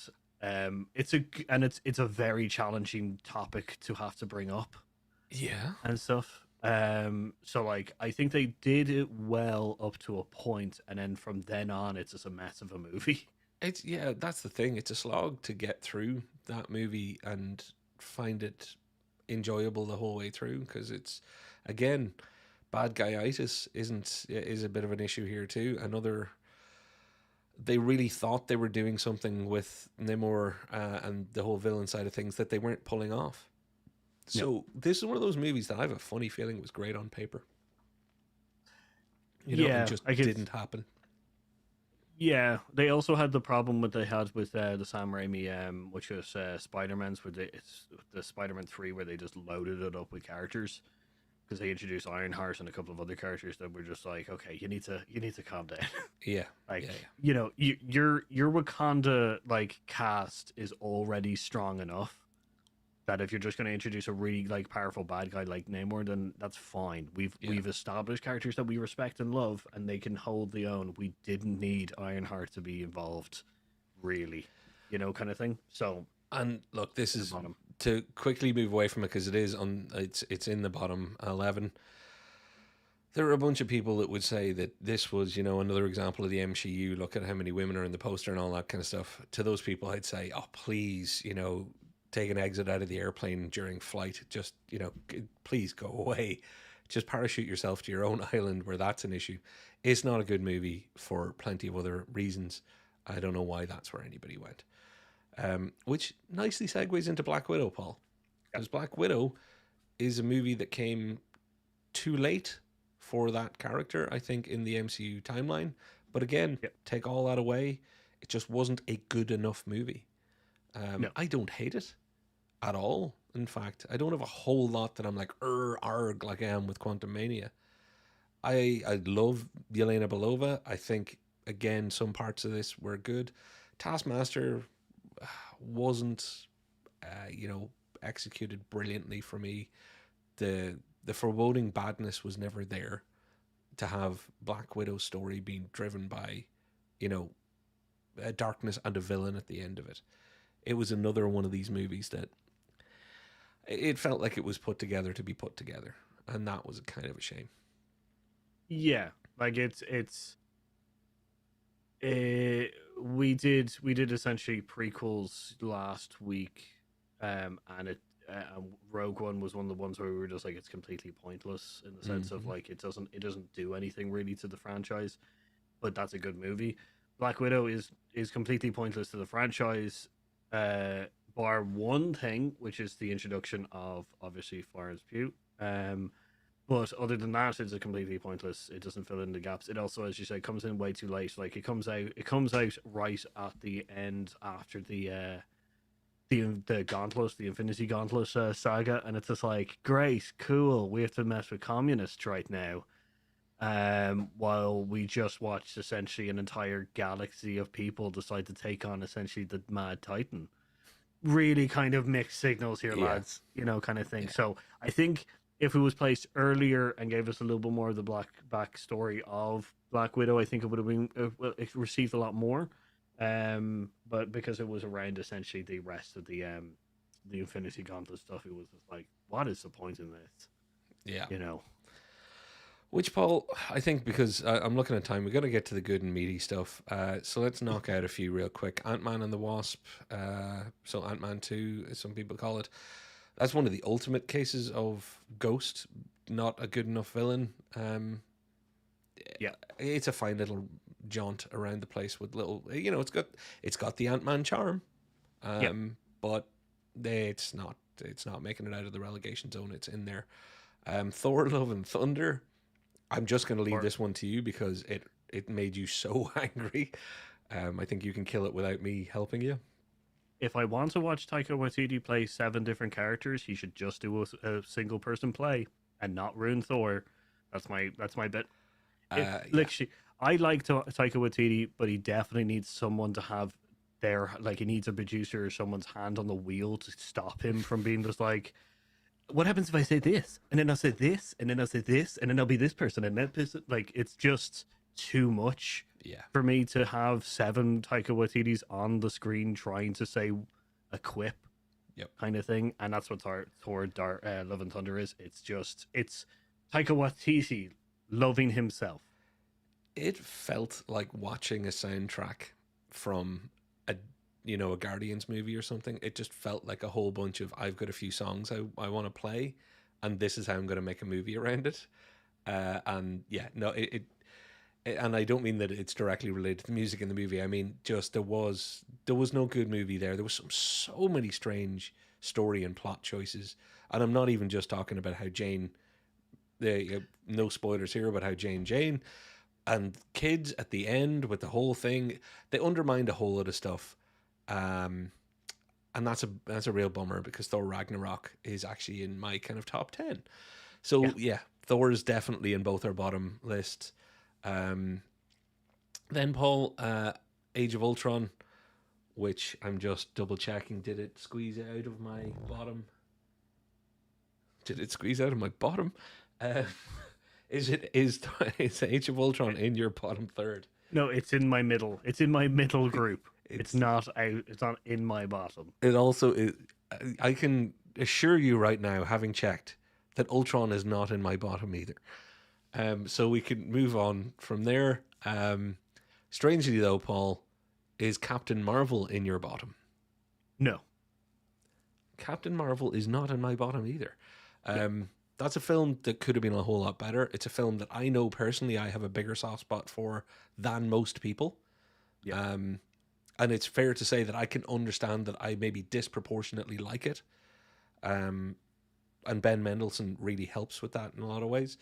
It's a very challenging topic to have to bring up. Yeah. And stuff. So like I think they did it well up to a point, and then from then on it's just a mess of a movie. That's the thing. It's a slog to get through that movie and find it enjoyable the whole way through, because it's, again, bad guyitis is a bit of an issue here too. They really thought they were doing something with Namor and the whole villain side of things that they weren't pulling off. So This is one of those movies that I have a funny feeling was great on paper. It just didn't happen. Yeah, they also had the problem they had with the Sam Raimi, which was Spider-Man's, it's the Spider-Man 3, where they just loaded it up with characters. Because they introduced Ironheart and a couple of other characters that were just like, okay, you need to calm down. Yeah, your Wakanda like cast is already strong enough that if you're just going to introduce a really like powerful bad guy like Namor, then that's fine. We've established characters that we respect and love, and they can hold the own. We didn't need Ironheart to be involved, really, kind of thing. So, and look, this is to quickly move away from it, because it's in the bottom 11. There are a bunch of people that would say that this was, another example of the MCU. Look at how many women are in the poster and all that kind of stuff. To those people, I'd say, oh, please, take an exit out of the airplane during flight. Just, please go away. Just parachute yourself to your own island where that's an issue. It's not a good movie for plenty of other reasons. I don't know why that's where anybody went. Which nicely segues into Black Widow, Paul. Because Black Widow is a movie that came too late for that character, I think, in the MCU timeline. But again, take all that away, it just wasn't a good enough movie. I don't hate it at all. In fact, I don't have a whole lot that I'm like, arg, like I am with Quantum Mania. I love Yelena Belova. I think, again, some parts of this were good. Taskmaster wasn't, executed brilliantly for me. The foreboding badness was never there to have Black Widow's story being driven by, a darkness and a villain at the end of it. It was another one of these movies that it felt like it was put together to be put together, and that was kind of a shame. Yeah, Like we did essentially prequels last week, and Rogue One was one of the ones where we were just like it's completely pointless in the sense of Hmm. like it doesn't do anything really to the franchise, but that's a good movie. Black Widow is completely pointless to the franchise, uh, bar one thing, which is the introduction of obviously Florence Pugh. But other than that, it's a completely pointless. It doesn't fill in the gaps. It also, as you say, comes in way too late. Like it comes out right at the end after the Gauntlet, the Infinity Gauntlet saga, and it's just like, great, cool. We have to mess with communists right now. While we just watched essentially an entire galaxy of people decide to take on essentially the Mad Titan. Really kind of mixed signals here, Yeah, lads, kind of thing. yeah. So I think if it was placed earlier and gave us a little bit more of the black backstory of Black Widow, I think it would have been it received a lot more. But because it was around essentially the rest of the Infinity Gauntlet stuff, it was just like, what is the point in this? Yeah. You know? Which, Paul, I think because I'm looking at time, we're going to get to the good and meaty stuff. So let's knock out a few real quick. Ant-Man and the Wasp, so Ant-Man 2, as some people call it. That's one of the ultimate cases of Ghost, not a good enough villain. Yeah, It's a fine little jaunt around the place with little, it's got the Ant-Man charm, yeah. but it's not making it out of the relegation zone. It's in there. Thor: Love and Thunder. I'm just going to leave Or this one to you because it made you so angry. I think you can kill it without me helping you. if I want to watch Taika Waititi play 7 different characters, he should just do a single person play and not ruin Thor. That's my bet. If Yeah, literally, I like Taika Waititi, but he definitely needs someone to have he needs a producer or someone's hand on the wheel to stop him from being just like, what happens if I say this and then I'll say this and then I'll say this and then I'll be this person and that person. Like it's just too much yeah, for me to have 7 Taika Waititis on the screen trying to say a quip yep. kind of thing, and that's what Love and Thunder is. It's Taika Waititi loving himself. It felt like watching a soundtrack from a a Guardians movie or something. It just felt like a whole bunch of I've got a few songs I want to play, and this is how I'm going to make a movie around it. And yeah, no, and I don't mean that it's directly related to the music in the movie. I mean, just there was no good movie there. There was so many strange story and plot choices, and I'm not even just talking about how Jane. No spoilers here, but how Jane and kids at the end with the whole thing, they undermined a whole lot of stuff, um, and that's a real bummer because Thor Ragnarok is actually in my kind of top 10. Yeah, So yeah, Thor is definitely in both our bottom lists. Um, then Paul, Age of Ultron, which I'm just double checking. Did it squeeze out of my bottom? Did it squeeze out of my bottom? Uh, is Age of Ultron in your bottom third? no, it's in my middle. It's in my middle group. It's It's not out. It's not in my bottom. it also is. I can assure you right now, having checked, that Ultron is not in my bottom either. So we can move on from there. Strangely though, Paul, is Captain Marvel in your bottom? No. Captain Marvel is not in my bottom either. Yeah. That's a film that could have been a whole lot better. It's a film that I know personally I have a bigger soft spot for than most people. Yeah. And it's fair to say that I can understand that I maybe disproportionately like it. And Ben Mendelsohn really helps with that in a lot of ways.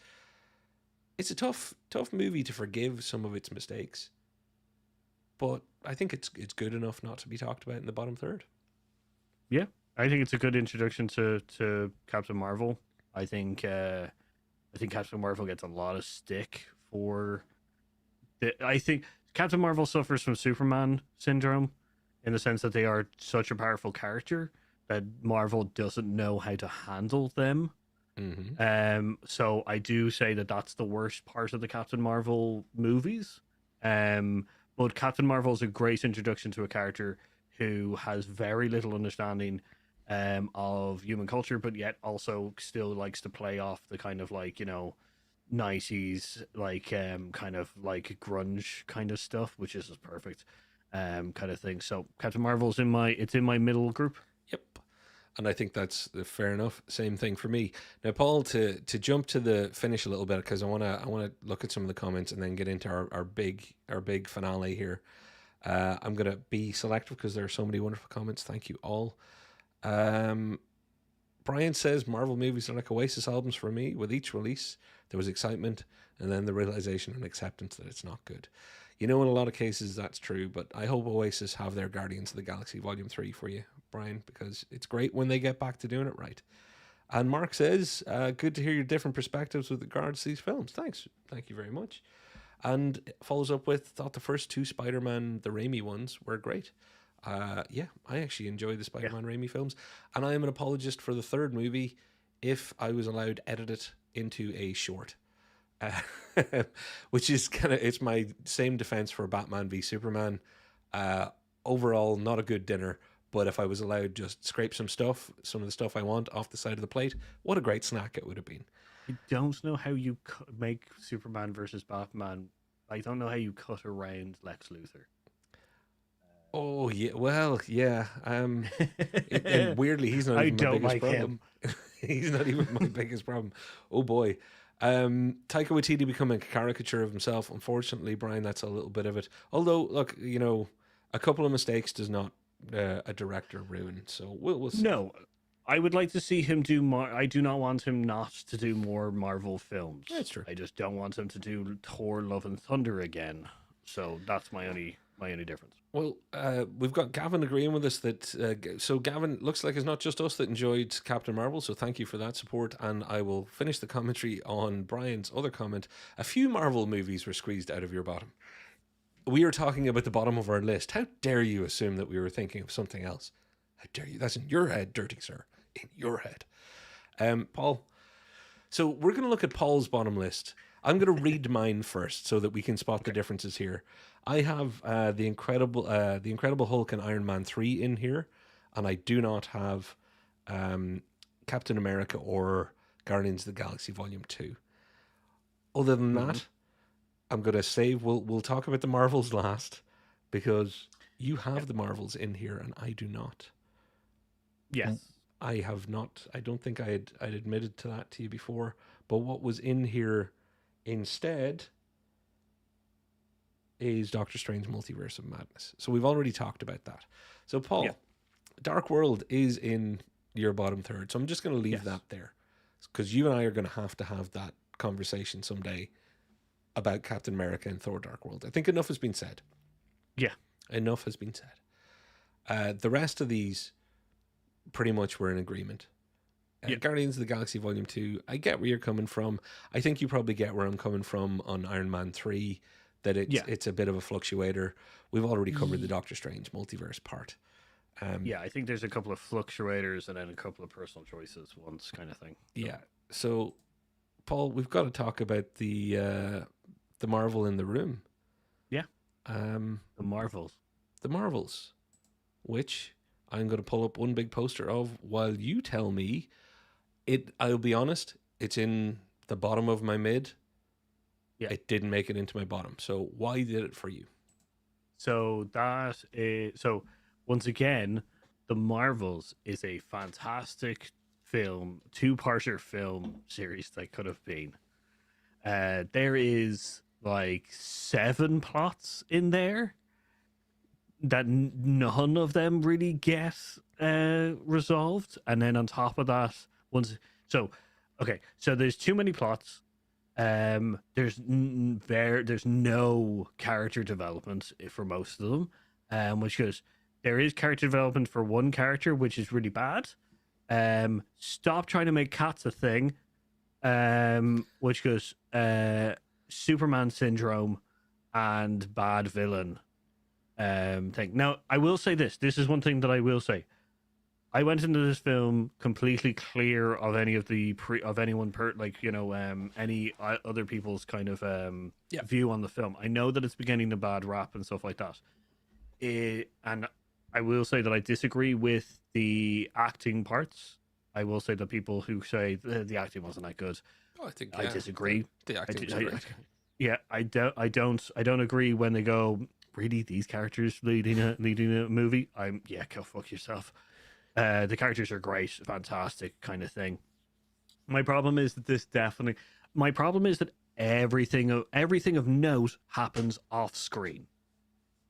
It's a tough movie to forgive some of its mistakes, but I think it's good enough not to be talked about in the bottom third. Yeah. I think it's a good introduction to Captain Marvel. I think Captain Marvel gets a lot of stick for I think Captain Marvel suffers from Superman syndrome in the sense that they are such a powerful character that Marvel doesn't know how to handle them. Hmm. So I do say that that's the worst part of the Captain Marvel movies. But Captain Marvel is a great introduction to a character who has very little understanding of human culture, but yet also still likes to play off the kind of like 90s like kind of like grunge kind of stuff, which is just perfect kind of thing. So Captain Marvel's in my middle group. Yep. And I think that's fair enough. Same thing for me. Now, Paul, to jump to the finish a little bit, because I wanna look at some of the comments and then get into our big finale here. I'm gonna be selective because there are so many wonderful comments. Thank you all. Um, Brian says Marvel movies are like Oasis albums for me. With each release, there was excitement and then the realization and acceptance that it's not good. In a lot of cases, that's true, but I hope Oasis have their Guardians of the Galaxy Volume 3 for you, Brian, because it's great when they get back to doing it right. And Mark says, good to hear your different perspectives with regards to these films. Thanks. Thank you very much. And follows up with, thought the first two Spider-Man, the Raimi ones, were great. Yeah, I actually enjoy the Spider-Man Raimi films, and I am an apologist for the third movie if I was allowed to edit it into a short, which is it's my same defense for Batman v Superman. Overall, not a good dinner, but if I was allowed just scrape some of the stuff I want off the side of the plate, what a great snack it would have been. I don't know how you make Superman versus Batman. I don't know how you cut around Lex Luthor. Oh yeah, well yeah. And weirdly, he's not even my biggest problem. He's not even my biggest problem. Oh boy. Taika Waititi becoming a caricature of himself. Unfortunately, Brian, that's a little bit of it. Although, look, a couple of mistakes does not a director ruin. So we'll see. No, I would like to see him do more. I do not want him not to do more Marvel films. That's true. I just don't want him to do Thor: Love and Thunder again. So that's my only difference. Well, we've got Gavin agreeing with us that so Gavin, looks like it's not just us that enjoyed Captain Marvel, so thank you for that support. And I will finish the commentary on Brian's other comment. A few Marvel movies were squeezed out of your bottom. We are talking about the bottom of our list. How dare you assume that we were thinking of something else? How dare you? That's in your head, dirty sir. In your head. Paul. So we're going to look at Paul's bottom list. I'm going to read mine first so that we can spot the differences here. I have the Incredible Hulk and Iron Man 3 in here, and I do not have Captain America or Guardians of the Galaxy Volume 2. Other than that, I'm going to save. We'll talk about the Marvels last, because you have the Marvels in here and I do not. Yes. I have not. I don't think I'd admitted to that to you before, but what was in here instead is Doctor Strange Multiverse of Madness. So we've already talked about that. So Paul, Dark World is in your bottom third. So I'm just going to leave that there, because you and I are going to have that conversation someday about Captain America and Thor Dark World. I think enough has been said. Yeah. Enough has been said. The rest of these pretty much were in agreement. Guardians of the Galaxy Volume 2, I get where you're coming from. I think you probably get where I'm coming from on Iron Man 3, that it's a bit of a fluctuator. We've already covered the Doctor Strange multiverse part. I think there's a couple of fluctuators and then a couple of personal choices once kind of thing. So. Yeah. So, Paul, we've got to talk about the Marvel in the room. Yeah. The Marvels. The Marvels, which I'm going to pull up one big poster of while you tell me it. I'll be honest, it's in the bottom of my mid. Yeah. It didn't make it into my bottom. So why did it for you? So once again, The Marvels is a fantastic film, two-parter film series that could have been. There is like 7 plots in there that none of them really get resolved, and then on top of that, so there's too many plots. There's no character development for most of them, which goes. There is character development for one character, which is really bad. Stop trying to make cats a thing, which goes Superman syndrome and bad villain thing. Now, I will say this. This is one thing that I will say. I went into this film completely clear of any of the any other people's kind of view on the film. I know that it's beginning to bad rap and stuff like that. And I will say that I disagree with the acting parts. I will say that people who say the acting wasn't that good. Oh, I think I yeah, disagree. the I, acting di- was I great. yeah, I don't agree when they go, really, these characters leading a movie. Yeah, go fuck yourself. The characters are great, fantastic kind of thing. My problem is that my problem is that everything of note happens off screen.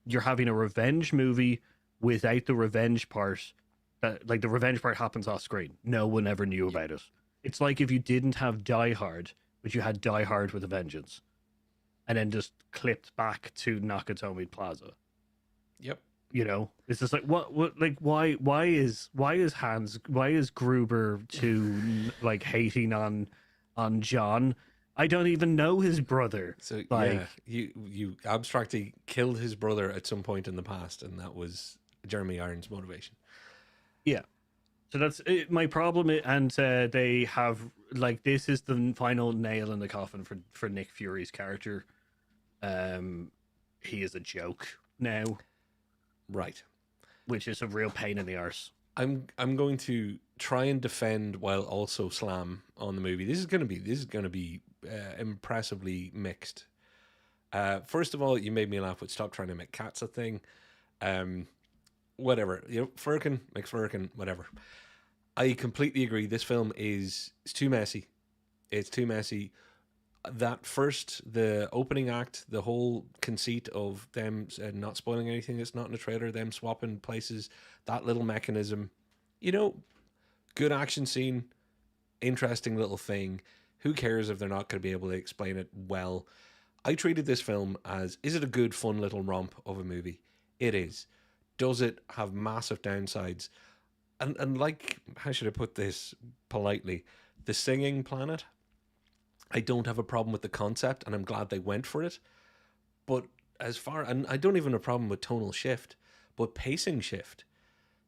You're having a revenge movie without the revenge part. Like the revenge part happens off screen. No one ever knew Yeah. about it. It's like if you didn't have Die Hard, but you had Die Hard with a Vengeance, and then just clipped back to Nakatomi Plaza. Yep. You know, it's just like what like why is Gruber to like hating on John? I don't even know his brother. So yeah, Like, you abstractly killed his brother at some point in the past, and that was Jeremy Irons' motivation. yeah. So that's it, my problem. And they have like this is the final nail in the coffin for Nick Fury's character. Um, he is a joke now, Right. which is a real pain in the arse. I'm going to try and defend while also slam on the movie. This is going to be impressively mixed. First of all, you made me laugh with stop trying to make cats a thing. Um, Whatever, Firkin makes Firkin, whatever. I completely agree. This film is it's too messy. It's too messy. The opening act, the whole conceit of them not spoiling anything that's not in the trailer, them swapping places, that little mechanism, you know, good action scene, interesting little thing. Who cares if they're not going to be able to explain it well? I treated this film as, is it a good, fun little romp of a movie? It is. Does it have massive downsides? And like, how should I put this politely? The singing planet, I don't have a problem with the concept, and I'm glad they went for it. But and I don't even have a problem with tonal shift, but pacing shift.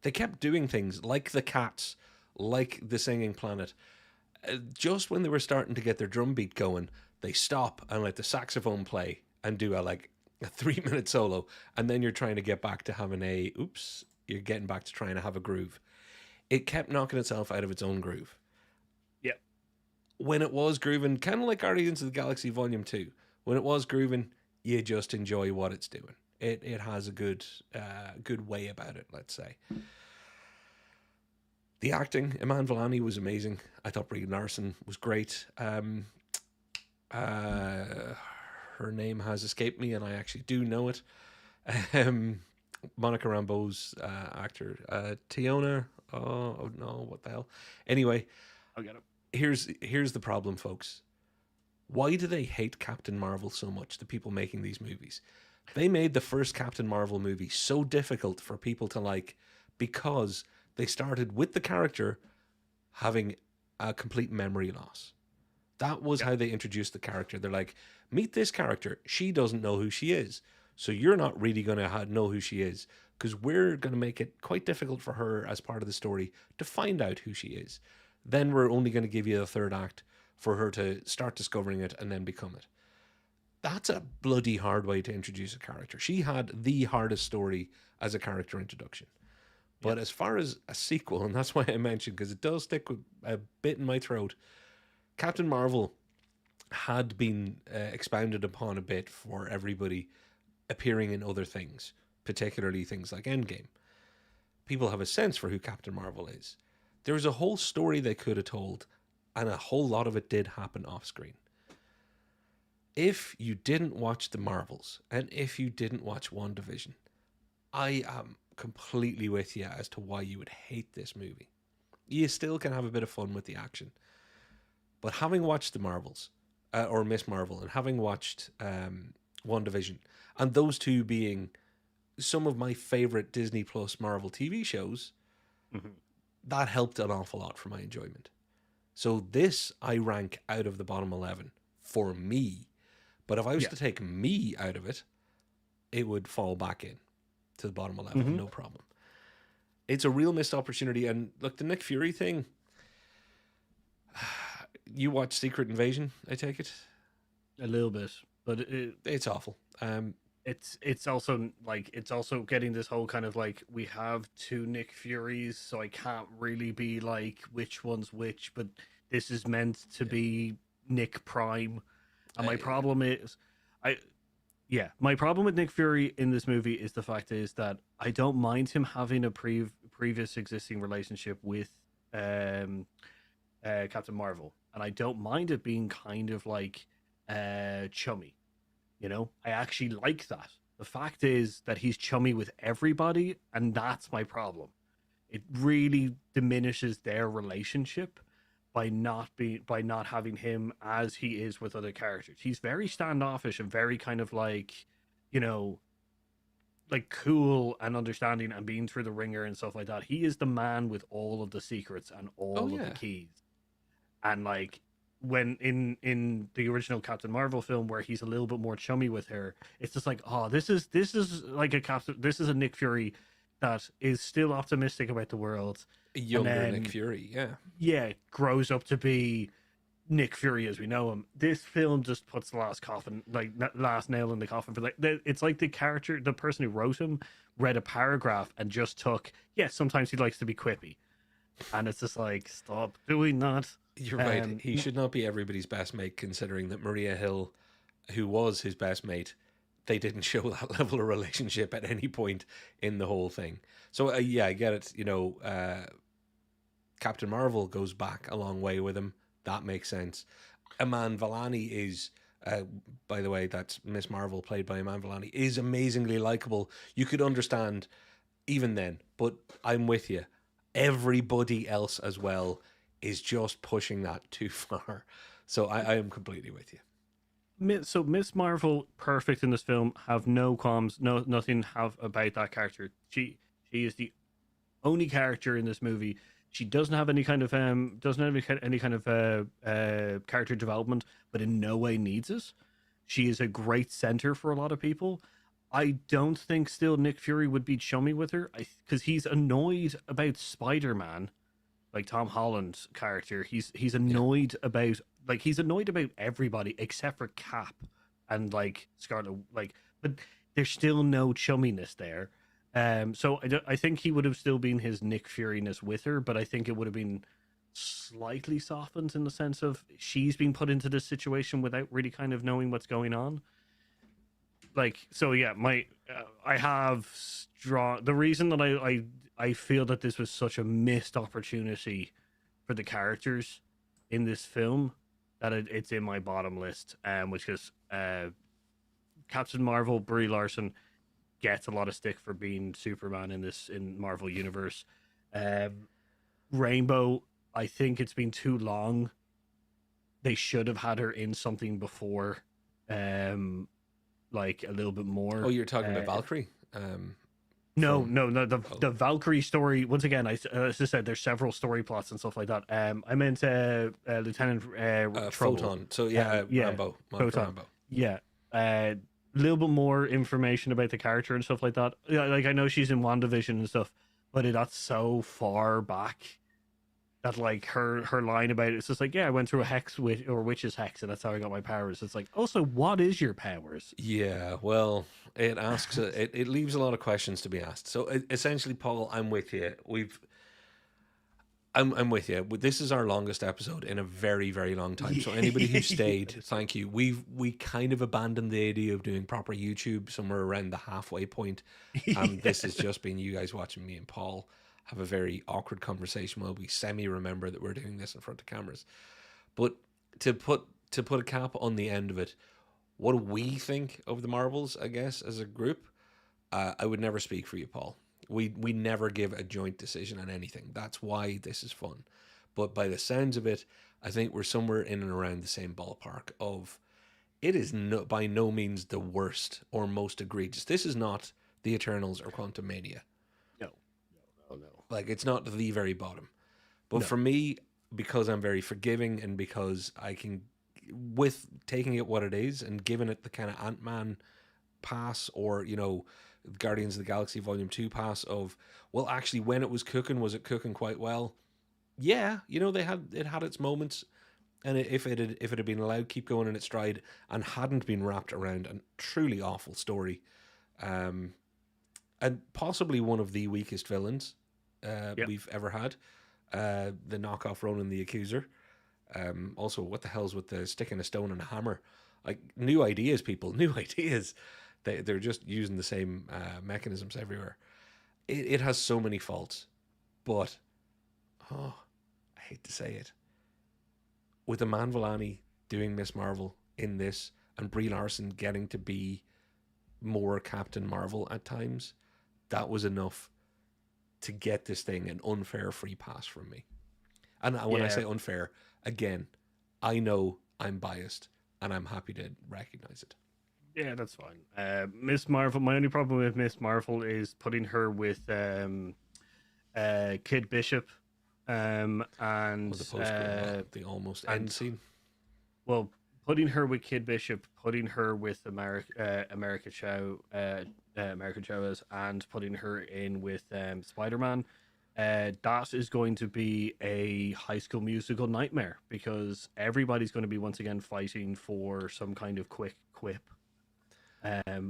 They kept doing things like the cats, like the singing planet. Just when they were starting to get their drum beat going, they stop and let the saxophone play and do a 3 minute solo, and then you're trying to get back to having you're getting back to trying to have a groove. It kept knocking itself out of its own groove. Yeah. When it was grooving, kind of like Guardians of the Galaxy Volume 2, when it was grooving, you just enjoy what it's doing. It has a good way about it, let's say. The acting, Iman Vellani was amazing. I thought Brie Larson was great. Her name has escaped me, and I actually do know it. Um, Monica Rambeau's actor, Tiona. Oh no, what the hell? Anyway, I'll get it. here's the problem, folks. Why do they hate Captain Marvel so much? The people making these movies, they made the first Captain Marvel movie so difficult for people to like because they started with the character having a complete memory loss. That was Yeah. how they introduced the character. They're like, meet this character. She doesn't know who she is. So you're not really going to know who she is because we're going to make it quite difficult for her as part of the story to find out who she is. Then we're only going to give you a third act for her to start discovering it and then become it. That's a bloody hard way to introduce a character. She had the hardest story as a character introduction. But as far as a sequel, and that's why I mentioned, because it does stick with a bit in my throat, Captain Marvel had been expounded upon a bit for everybody appearing in other things, particularly things like Endgame. People have a sense for who Captain Marvel is. There's a whole story they could have told, and a whole lot of it did happen off screen. If you didn't watch The Marvels, and if you didn't watch WandaVision, I am completely with you as to why you would hate this movie. You still can have a bit of fun with the action. But having watched The Marvels, or Miss Marvel, and having watched WandaVision, and those two being some of my favorite Disney Plus Marvel TV shows, Mhm. that helped an awful lot for my enjoyment. So this I rank out of the bottom 11 for me. But if I was Yeah. to take me out of it, it would fall back in to the bottom 11, Mhm. no problem. It's a real missed opportunity. And look, the Nick Fury thing, you watch Secret Invasion, I take it? A little bit, but It's awful. it's also like it's also getting this whole kind of like we have two Nick Furies, so I can't really be like which one's which, but this is meant to be Nick Prime. And my Uh, problem is, I my problem with Nick Fury in this movie is the fact is that I don't mind him having a previous existing relationship with um Captain Marvel, and I don't mind it being kind of like chummy. You know, I actually like that. The fact is that he's chummy with everybody, and that's my problem. It really diminishes their relationship by not having him as he is with other characters. He's very standoffish and very kind of like, you know, like cool and understanding and being through the ringer and stuff like that. He is the man with all of the secrets and oh all of the yeah, keys. And like when in the original Captain Marvel film where he's a little bit more chummy with her, it's just like, oh, this is like a Captain, this is a Nick Fury that is still optimistic about the world, a and younger Nick then Fury. Yeah, yeah, grows up to be Nick Fury as we know him. This film just puts the last coffin, like last nail in the coffin for like it's like the character, the person who wrote him, read a paragraph and just took. Yeah, sometimes he likes to be quippy, and it's just like, stop doing that. you're right. Um, He should not be everybody's best mate, considering that Maria Hill, who was his best mate, they didn't show that level of relationship at any point in the whole thing. So yeah, I get it. Captain Marvel goes back a long way with him. That makes sense. Iman Vellani is, by the way, that's Miss Marvel played by Iman Vellani, is amazingly likable. You could understand even then, but I'm with you. Everybody else as well is just pushing that too far. So I am completely with you. So Miss Marvel, perfect in this film. Have no qualms, no nothing have about that character. She is the only character in this movie. She doesn't have any kind of any kind of character development, but in no way needs it. She is a great center for a lot of people. I don't think still Nick Fury would be chummy with her, because he's annoyed about Spider Man, like Tom Holland's character. He's Yeah. annoyed about he's annoyed about everybody except for Cap and like Scarlet. Like, but there's still no chumminess there. So I think he would have still been his Nick Furiness with her, but I think it would have been slightly softened in the sense of she's been put into this situation without really kind of knowing what's going on. Like, so yeah, my I have strong the reason that I feel that this was such a missed opportunity for the characters in this film, that it's in my bottom list, which is Captain Marvel, Brie Larson gets a lot of stick for being Superman in Marvel Universe. Um, Rainbow, I think it's been too long. They should have had her in something before, um, like a little bit Oh, more. you're talking about Valkyrie? No, From no, no. oh, The Valkyrie story. Once again, as I said, there's several story plots and stuff like that. I meant Lieutenant Trouble. Photon. So yeah, Yeah, Rambo, Monica Photon. Rambo. Yeah, a little bit more information about the character and stuff like that. Yeah, like I know she's in WandaVision and stuff, but that's so far back that like her line about it's just like, yeah, I went through a hex or witch's hex, and that's how I got my powers. It's like, also, what is your powers? Yeah, well, it asks it leaves a lot of questions to be asked. So essentially, Paul, I'm with you. I'm with you. This is our longest episode in a very, very long time. So anybody who stayed, thank you. We kind of abandoned the idea of doing proper YouTube somewhere around the halfway point. This has just been you guys watching me and Paul have a very awkward conversation while we semi remember that we're doing this in front of cameras. But to put a cap on the end of it, what do we think of the Marvels? I guess as a group, I would never speak for you, Paul. We never give a joint decision on anything. That's why this is fun. But by the sounds of it, I think we're somewhere in and around the same ballpark of it is by no means the worst or most egregious. This is not the Eternals or Quantum Mania. No, no, no, Like it's not the very bottom. But no. for me, because I'm very forgiving and because I can, with taking it what it is and giving it the kind of Ant-Man pass or, Guardians of the Galaxy Volume 2 pass of, well, actually, when it was it cooking quite well? Yeah, it had its moments. And if it had been allowed keep going in its stride and hadn't been wrapped around a truly awful story, um, and possibly one of the weakest villains Yep. we've ever had, the knockoff Ronan the Accuser. Also, what the hell's with the sticking a stone and a hammer? Like, new ideas, people, new ideas. They're just using the same mechanisms everywhere. It has so many faults, but oh, I hate to say it. With Iman Vellani doing Miss Marvel in this, and Brie Larson getting to be more Captain Marvel at times, that was enough to get this thing an unfair free pass from me. And when I say unfair, again, I know I'm biased, and I'm happy to recognize it. Yeah, that's fine. Miss Marvel. My only problem with Miss Marvel is putting her with Kid Bishop, and The post the almost end scene. Well, putting her with Kid Bishop, putting her with America Chavez, and putting her in with Spider Man. That is going to be a High School Musical nightmare because everybody's going to be once again fighting for some kind of quick quip.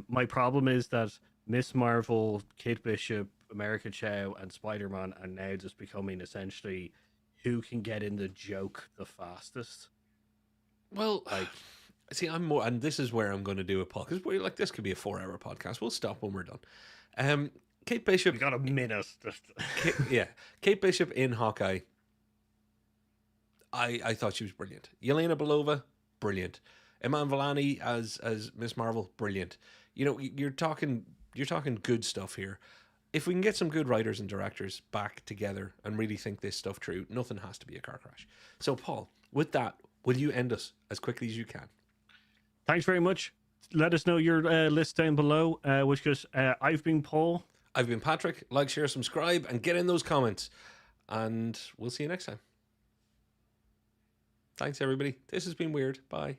My problem is that Miss Marvel, Kate Bishop, America Chow, and Spider Man are now just becoming essentially who can get in the joke the fastest. Well, like, see, I'm more, and this is where I'm going to do a podcast. Because like, this could be a 4-hour podcast. We'll stop when we're done. Kate Bishop. You got a minute. Kate Bishop in Hawkeye. I thought she was brilliant. Yelena Belova, brilliant. Iman Vellani as Miss Marvel, brilliant. You know, you're talking good stuff here. If we can get some good writers and directors back together and really think this stuff through, nothing has to be a car crash. So, Paul, with that, will you end us as quickly as you can? Thanks very much. Let us know your list down below. I've been Paul. I've been Patrick. Like, share, subscribe, and get in those comments. And we'll see you next time. Thanks, everybody. This has been weird. Bye.